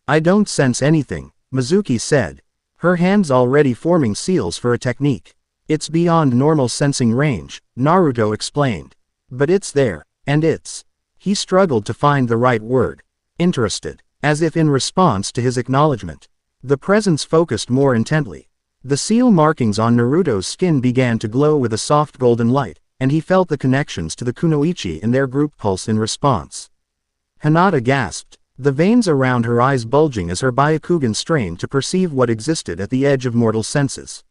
I don't sense anything, Mizuki said, her hands already forming seals for a technique. It's beyond normal sensing range, Naruto explained. But it's there, and it's. He struggled to find the right word. Interested, as if in response to his acknowledgement. The presence focused more intently. The seal markings on Naruto's skin began to glow with a soft golden light, and he felt the connections to the Kunoichi in their group pulse in response. Hinata gasped, the veins around her eyes bulging as her Byakugan strained to perceive what existed at the edge of mortal senses.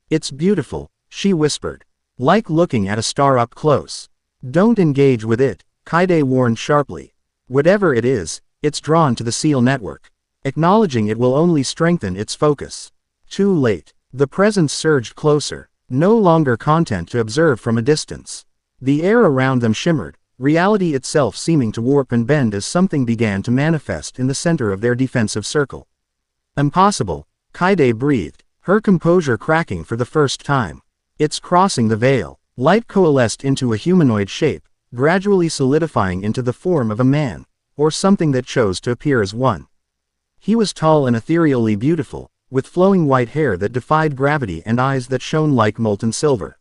It's beautiful, she whispered. Like looking at a star up close. Don't engage with it, Kaide warned sharply. Whatever it is, it's drawn to the seal network. Acknowledging it will only strengthen its focus. Too late. The presence surged closer, no longer content to observe from a distance. The air around them shimmered, reality itself seeming to warp and bend as something began to manifest in the center of their defensive circle. Impossible, Kaide breathed, her composure cracking for the first time. It's crossing the veil. Light coalesced into a humanoid shape, gradually solidifying into the form of a man, or something that chose to appear as one. He was tall and ethereally beautiful, with flowing white hair that defied gravity and eyes that shone like molten silver.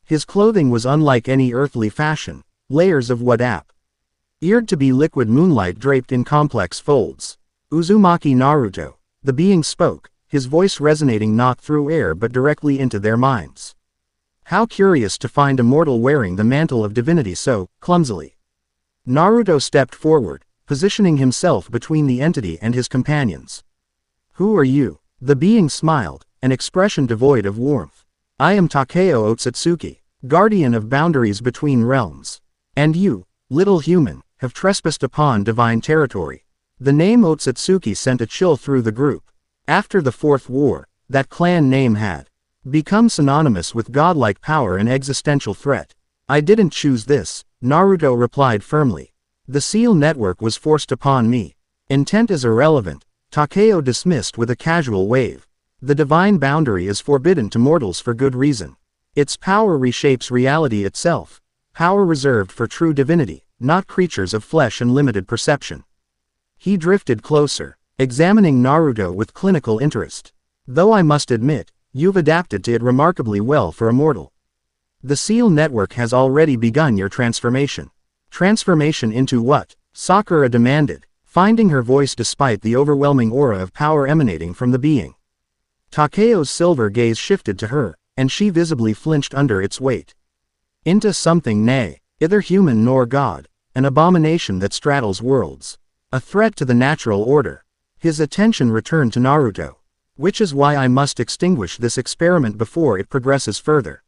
His clothing was unlike any earthly fashion, layers of what appeared to be liquid moonlight draped in complex folds. Uzumaki Naruto. The being spoke, his voice resonating not through air but directly into their minds. How curious to find a mortal wearing the mantle of divinity so clumsily. Naruto stepped forward, positioning himself between the entity and his companions. Who are you? The being smiled, an expression devoid of warmth. I am Takeo Otsutsuki, guardian of boundaries between realms. And you, little human, have trespassed upon divine territory. The name Otsutsuki sent a chill through the group. After the Fourth War, that clan name had become synonymous with godlike power and existential threat. I didn't choose this, Naruto replied firmly. The seal network was forced upon me. Intent is irrelevant, Takeo dismissed with a casual wave. The divine boundary is forbidden to mortals for good reason. Its power reshapes reality itself. Power reserved for true divinity, not creatures of flesh and limited perception. He drifted closer, examining Naruto with clinical interest. Though I must admit, you've adapted to it remarkably well for a mortal. The seal network has already begun your transformation. Transformation into what? Sakura demanded, finding her voice despite the overwhelming aura of power emanating from the being. Takeo's silver gaze shifted to her, and she visibly flinched under its weight. Into something neither human nor god, an abomination that straddles worlds. A threat to the natural order. His attention returned to Naruto. Which is why I must extinguish this experiment before it progresses further.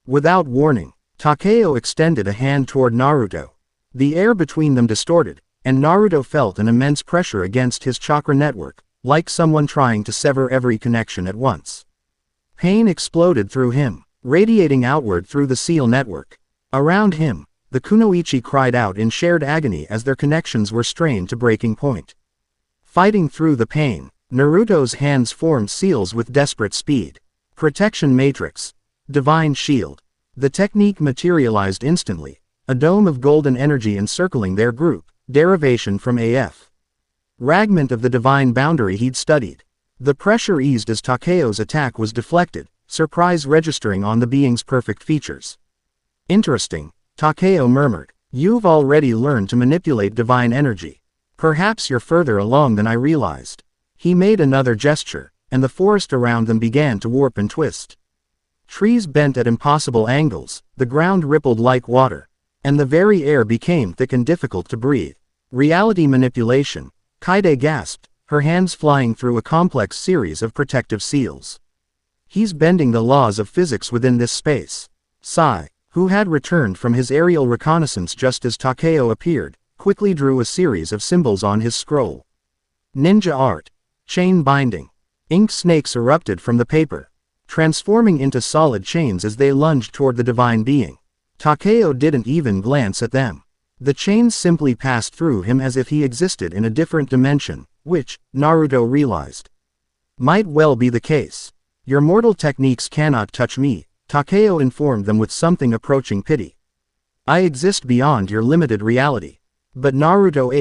Without warning, Takeo extended a hand toward Naruto. The air between them distorted, and Naruto felt an immense pressure against his chakra network, like someone trying to sever every connection at once. Pain exploded through him, radiating outward through the seal network. Around him, the Kunoichi cried out in shared agony as their connections were strained to breaking point. Fighting through the pain, Naruto's hands formed seals with desperate speed. Protection matrix. Divine shield. The technique materialized instantly, a dome of golden energy encircling their group, derivation from AF. Fragment of the divine boundary he'd studied. The pressure eased as Takeo's attack was deflected, surprise registering on the being's perfect features. Interesting, Takeo murmured. You've already learned to manipulate divine energy. Perhaps you're further along than I realized. He made another gesture, and the forest around them began to warp and twist. Trees bent at impossible angles, the ground rippled like water, and the very air became thick and difficult to breathe. Reality manipulation, Kaide gasped, her hands flying through a complex series of protective seals. He's bending the laws of physics within this space. Sai, who had returned from his aerial reconnaissance just as Takeo appeared, quickly drew a series of symbols on his scroll. Ninja art. Chain binding. Ink snakes erupted from the paper, transforming into solid chains as they lunged toward the divine being. Takeo didn't even glance at them. The chains simply passed through him as if he existed in a different dimension, which, Naruto realized, might well be the case. Your mortal techniques cannot touch me, Takeo informed them with something approaching pity. I exist beyond your limited reality. But Naruto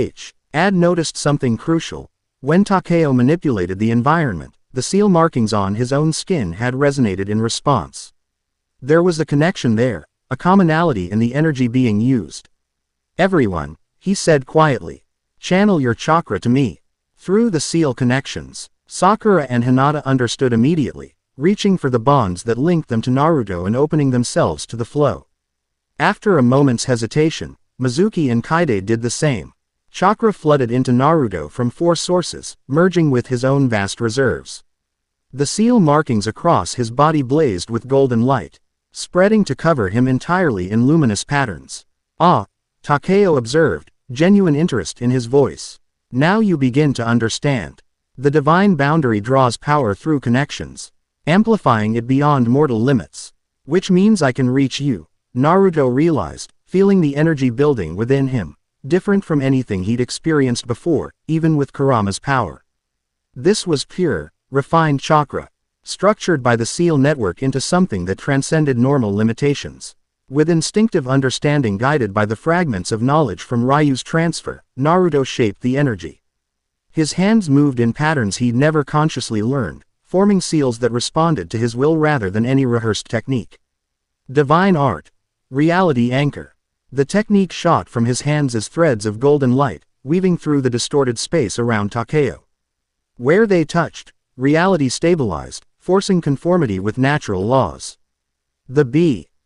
had noticed something crucial. When Takeo manipulated the environment, the seal markings on his own skin had resonated in response. There was a connection there, a commonality in the energy being used. Everyone, he said quietly, channel your chakra to me. Through the seal connections, Sakura and Hinata understood immediately, reaching for the bonds that linked them to Naruto and opening themselves to the flow. After a moment's hesitation, Mizuki and Kaide did the same. Chakra flooded into Naruto from 4 sources, merging with his own vast reserves. The seal markings across his body blazed with golden light, spreading to cover him entirely in luminous patterns. Ah, Takeo observed, genuine interest in his voice. Now you begin to understand. The divine boundary draws power through connections, amplifying it beyond mortal limits. Which means I can reach you, Naruto realized, feeling the energy building within him. Different from anything he'd experienced before, even with Kurama's power. This was pure, refined chakra, structured by the seal network into something that transcended normal limitations. With instinctive understanding guided by the fragments of knowledge from Ryu's transfer, Naruto shaped the energy. His hands moved in patterns he'd never consciously learned, forming seals that responded to his will rather than any rehearsed technique. Divine art. Reality anchor. The technique shot from his hands as threads of golden light, weaving through the distorted space around Takeo. Where they touched, reality stabilized, forcing conformity with natural laws. The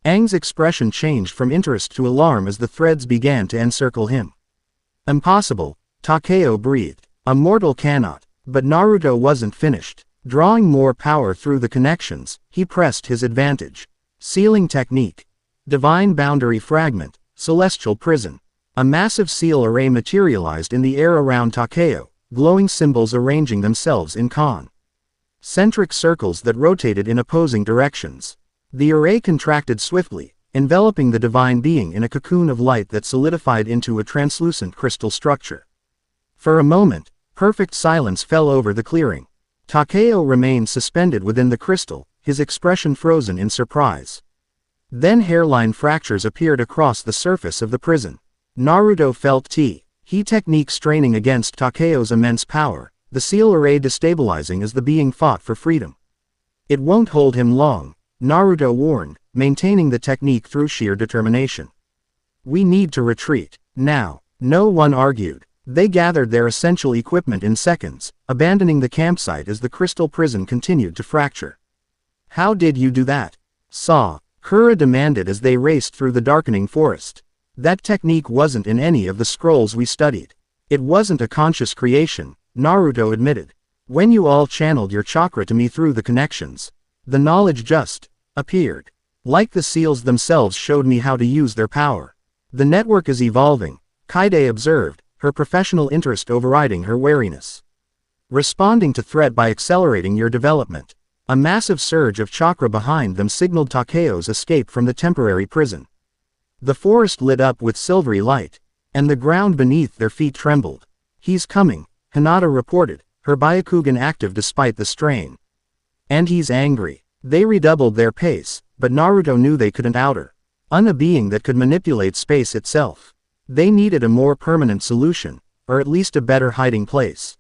Aang's expression changed from interest to alarm as the threads began to encircle him. Impossible, Takeo breathed. A mortal cannot. But Naruto wasn't finished. Drawing more power through the connections, he pressed his advantage. Sealing technique. Divine boundary fragment. Celestial prison. A massive seal array materialized in the air around Takeo, glowing symbols arranging themselves in concentric circles that rotated in opposing directions. The array contracted swiftly, enveloping the divine being in a cocoon of light that solidified into a translucent crystal structure. For a moment, perfect silence fell over the clearing. Takeo remained suspended within the crystal, his expression frozen in surprise. Then hairline fractures appeared across the surface of the prison. Naruto felt He technique straining against Takeo's immense power, the seal array destabilizing as the being fought for freedom. It won't hold him long, Naruto warned, maintaining the technique through sheer determination. We need to retreat, now. No one argued. They gathered their essential equipment in seconds, abandoning the campsite as the crystal prison continued to fracture. How did you do that? Kura demanded as they raced through the darkening forest. That technique wasn't in any of the scrolls we studied. It wasn't a conscious creation, Naruto admitted. When you all channeled your chakra to me through the connections, the knowledge just appeared. Like the seals themselves showed me how to use their power. The network is evolving, Kaide observed, her professional interest overriding her wariness. Responding to threat by accelerating your development. A massive surge of chakra behind them signaled Takeo's escape from the temporary prison. The forest lit up with silvery light, and the ground beneath their feet trembled. He's coming, Hinata reported, her Byakugan active despite the strain. And he's angry. They redoubled their pace, but Naruto knew they couldn't out her. A being that could manipulate space itself. They needed a more permanent solution, or at least a better hiding place.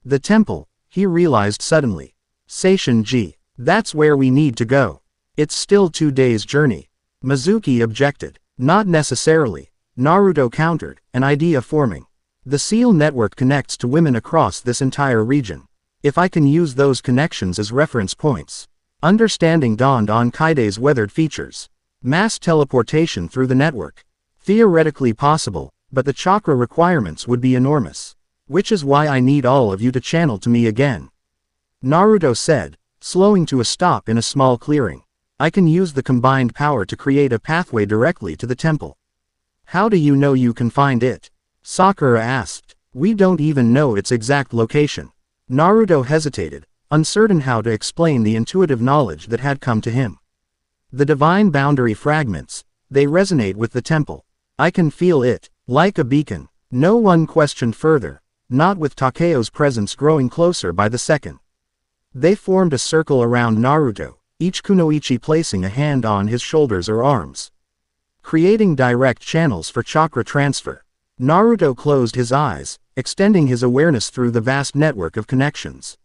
The temple, he realized suddenly. Seishin-ji, that's where we need to go. It's still 2 days' journey. Mizuki objected. Not necessarily, Naruto countered, an idea forming. The seal network connects to women across this entire region. If I can use those connections as reference points. Understanding dawned on Kaide's weathered features. Mass teleportation through the network. Theoretically possible, but the chakra requirements would be enormous. Which is why I need all of you to channel to me again. Naruto said, slowing to a stop in a small clearing. I can use the combined power to create a pathway directly to the temple. How do you know you can find it? Sakura asked. We don't even know its exact location. Naruto hesitated, uncertain how to explain the intuitive knowledge that had come to him. The divine boundary fragments, they resonate with the temple. I can feel it, like a beacon. No one questioned further, not with Takeo's presence growing closer by the second. They formed a circle around Naruto, each Kunoichi placing a hand on his shoulders or arms. Creating direct channels for chakra transfer. Naruto closed his eyes, extending his awareness through the vast network of connections.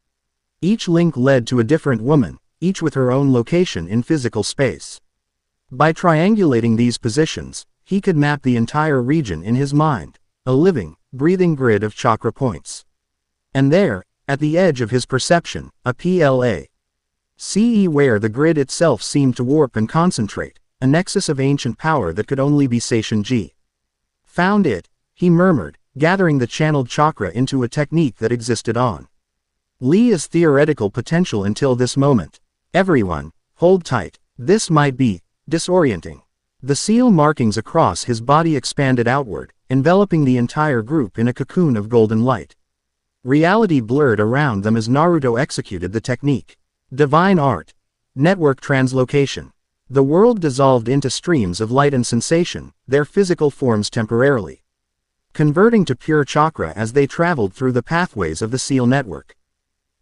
Each link led to a different woman, each with her own location in physical space. By triangulating these positions, he could map the entire region in his mind, a living, breathing grid of chakra points. And there, at the edge of his perception, a place where the grid itself seemed to warp and concentrate, a nexus of ancient power that could only be Seishin-ji. Found it, he murmured, gathering the channeled chakra into a technique that existed on Lea's theoretical potential until this moment. Everyone, hold tight, this might be disorienting. The seal markings across his body expanded outward, enveloping the entire group in a cocoon of golden light. Reality blurred around them as Naruto executed the technique. Divine art. Network translocation. The world dissolved into streams of light and sensation, their physical forms temporarily converting to pure chakra as they traveled through the pathways of the seal network.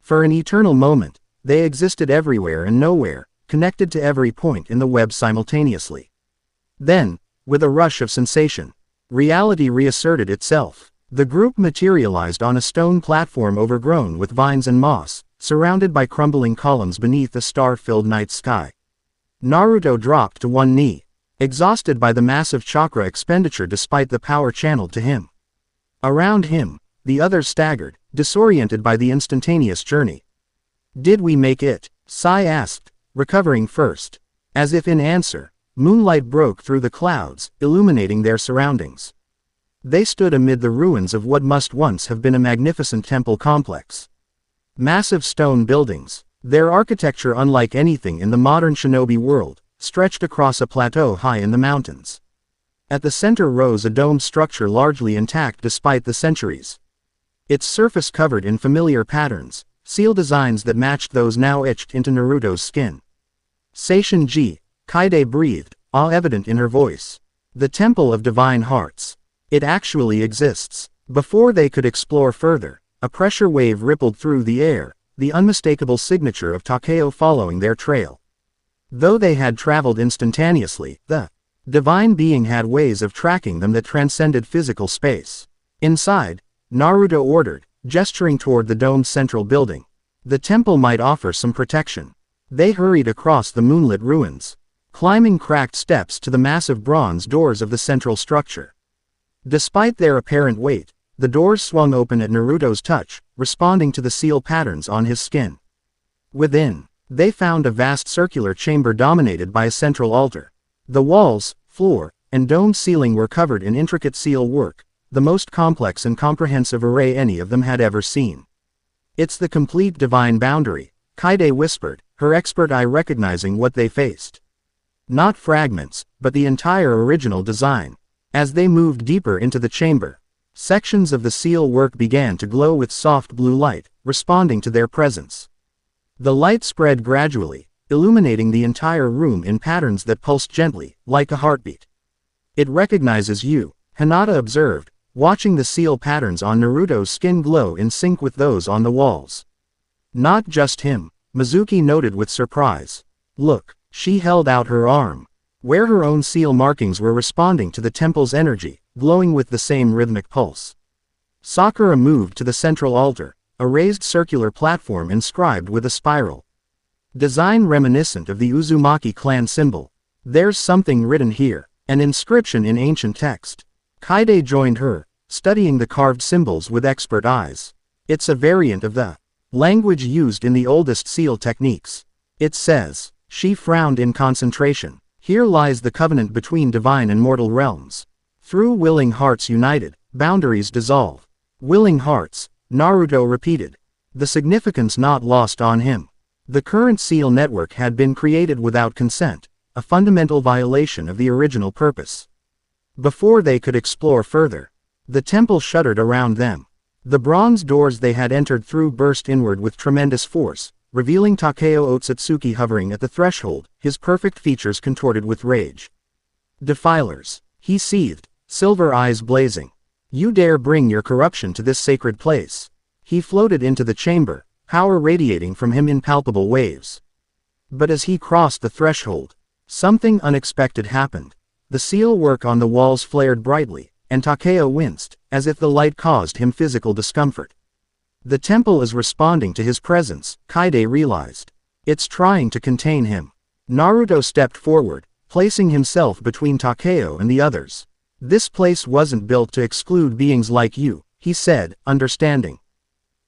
For an eternal moment, they existed everywhere and nowhere, connected to every point in the web simultaneously. Then, with a rush of sensation, reality reasserted itself. The group materialized on a stone platform overgrown with vines and moss, surrounded by crumbling columns beneath a star-filled night sky. Naruto dropped to one knee, exhausted by the massive chakra expenditure despite the power channeled to him. Around him, the others staggered, disoriented by the instantaneous journey. Did we make it? Sai asked, recovering first. As if in answer, moonlight broke through the clouds, illuminating their surroundings. They stood amid the ruins of what must once have been a magnificent temple complex. Massive stone buildings, their architecture unlike anything in the modern shinobi world, stretched across a plateau high in the mountains. At the center rose a domed structure largely intact despite the centuries. Its surface covered in familiar patterns, seal designs that matched those now etched into Naruto's skin. Seishin-ji, Kaide breathed, awe evident in her voice. The Temple of Divine Hearts. It actually exists. Before they could explore further, a pressure wave rippled through the air, the unmistakable signature of Takeo following their trail. Though they had traveled instantaneously, the divine being had ways of tracking them that transcended physical space. Inside, Naruto ordered, gesturing toward the domed central building. The temple might offer some protection. They hurried across the moonlit ruins, climbing cracked steps to the massive bronze doors of the central structure. Despite their apparent weight, the doors swung open at Naruto's touch, responding to the seal patterns on his skin. Within, they found a vast circular chamber dominated by a central altar. The walls, floor, and domed ceiling were covered in intricate seal work, the most complex and comprehensive array any of them had ever seen. "It's the complete divine boundary," Kaide whispered, her expert eye recognizing what they faced. Not fragments, but the entire original design. As they moved deeper into the chamber, sections of the seal work began to glow with soft blue light, responding to their presence. The light spread gradually, illuminating the entire room in patterns that pulsed gently, like a heartbeat. "It recognizes you," Hinata observed, watching the seal patterns on Naruto's skin glow in sync with those on the walls. "Not just him," Mizuki noted with surprise. "Look," she held out her arm, where her own seal markings were responding to the temple's energy, glowing with the same rhythmic pulse. Sakura moved to the central altar, a raised circular platform inscribed with a spiral design reminiscent of the Uzumaki clan symbol. "There's something written here," an inscription in ancient text. Kaide joined her, studying the carved symbols with expert eyes. "It's a variant of the language used in the oldest seal techniques. It says," she frowned in concentration, "here lies the covenant between divine and mortal realms. Through willing hearts united, boundaries dissolve." "Willing hearts," Naruto repeated, the significance not lost on him. The current seal network had been created without consent, a fundamental violation of the original purpose. Before they could explore further, the temple shuddered around them. The bronze doors they had entered through burst inward with tremendous force, revealing Takeo Otsutsuki hovering at the threshold, his perfect features contorted with rage. "Defilers," he seethed, silver eyes blazing. "You dare bring your corruption to this sacred place." He floated into the chamber, power radiating from him in palpable waves. But as he crossed the threshold, something unexpected happened. The seal work on the walls flared brightly, and Takeo winced, as if the light caused him physical discomfort. The temple is responding to his presence, Kaide realized. It's trying to contain him. Naruto stepped forward, placing himself between Takeo and the others. "This place wasn't built to exclude beings like you," he said, understanding.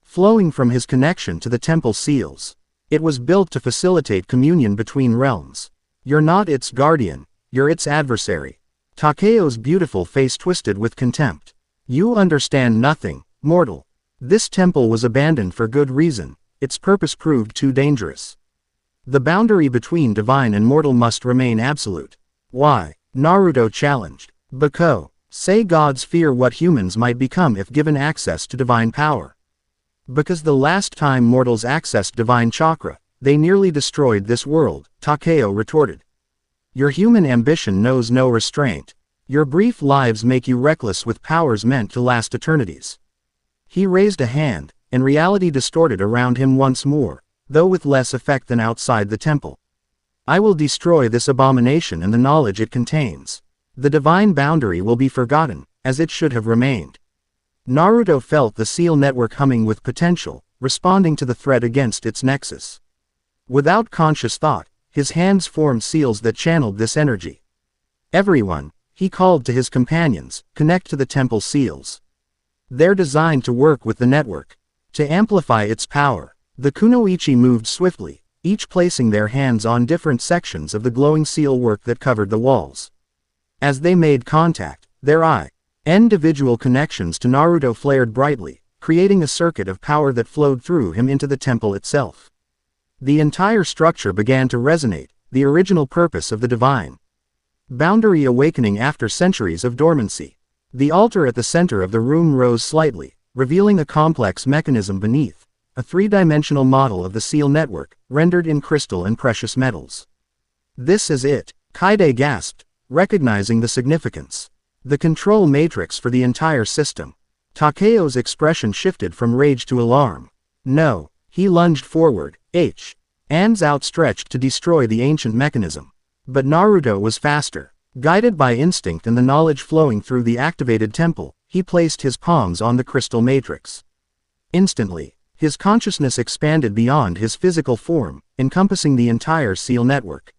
Flowing from his connection to the temple seals. "It was built to facilitate communion between realms. You're not its guardian, you're its adversary." Takeo's beautiful face twisted with contempt. "You understand nothing, mortal. This temple was abandoned for good reason, its purpose proved too dangerous. The boundary between divine and mortal must remain absolute." "Why?" Naruto challenged. "Because, say gods fear what humans might become if given access to divine power. Because the last time mortals accessed divine chakra, they nearly destroyed this world," Takeo retorted. "Your human ambition knows no restraint. Your brief lives make you reckless with powers meant to last eternities." He raised a hand, and reality distorted around him once more, though with less effect than outside the temple. "I will destroy this abomination and the knowledge it contains. The divine boundary will be forgotten, as it should have remained." Naruto felt the seal network humming with potential, responding to the threat against its nexus. Without conscious thought, his hands formed seals that channeled this energy. "Everyone," he called to his companions, "connect to the temple seals. They're designed to work with the network, to amplify its power." The Kunoichi moved swiftly, each placing their hands on different sections of the glowing seal work that covered the walls. As they made contact, their individual connections to Naruto flared brightly, creating a circuit of power that flowed through him into the temple itself. The entire structure began to resonate, the original purpose of the divine boundary awakening after centuries of dormancy. The altar at the center of the room rose slightly, revealing a complex mechanism beneath, a three-dimensional model of the seal network, rendered in crystal and precious metals. "This is it," Kaide gasped, recognizing the significance. "The control matrix for the entire system." Takeo's expression shifted from rage to alarm. No, he lunged forward, hands outstretched to destroy the ancient mechanism. But Naruto was faster. Guided by instinct and the knowledge flowing through the activated temple, he placed his palms on the crystal matrix. Instantly, his consciousness expanded beyond his physical form, encompassing the entire seal network.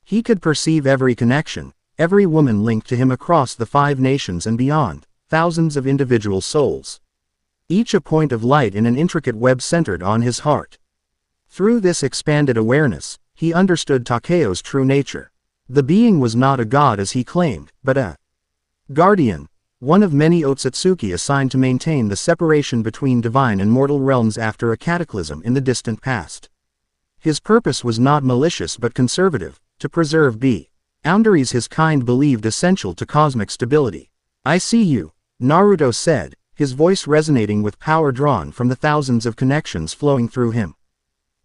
He could perceive every connection, every woman linked to him across the 5 nations and beyond, thousands of individual souls. Each a point of light in an intricate web centered on his heart. Through this expanded awareness, he understood Takeo's true nature. The being was not a god as he claimed, but a guardian, one of many Otsutsuki assigned to maintain the separation between divine and mortal realms after a cataclysm in the distant past. His purpose was not malicious but conservative, to preserve boundaries his kind believed essential to cosmic stability. "I see you," Naruto said, his voice resonating with power drawn from the thousands of connections flowing through him.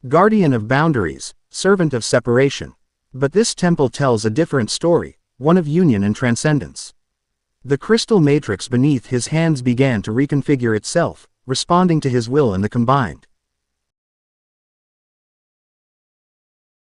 Guardian of boundaries, servant of separation. But this temple tells a different story, one of union and transcendence. The crystal matrix beneath his hands began to reconfigure itself, responding to his will and the combined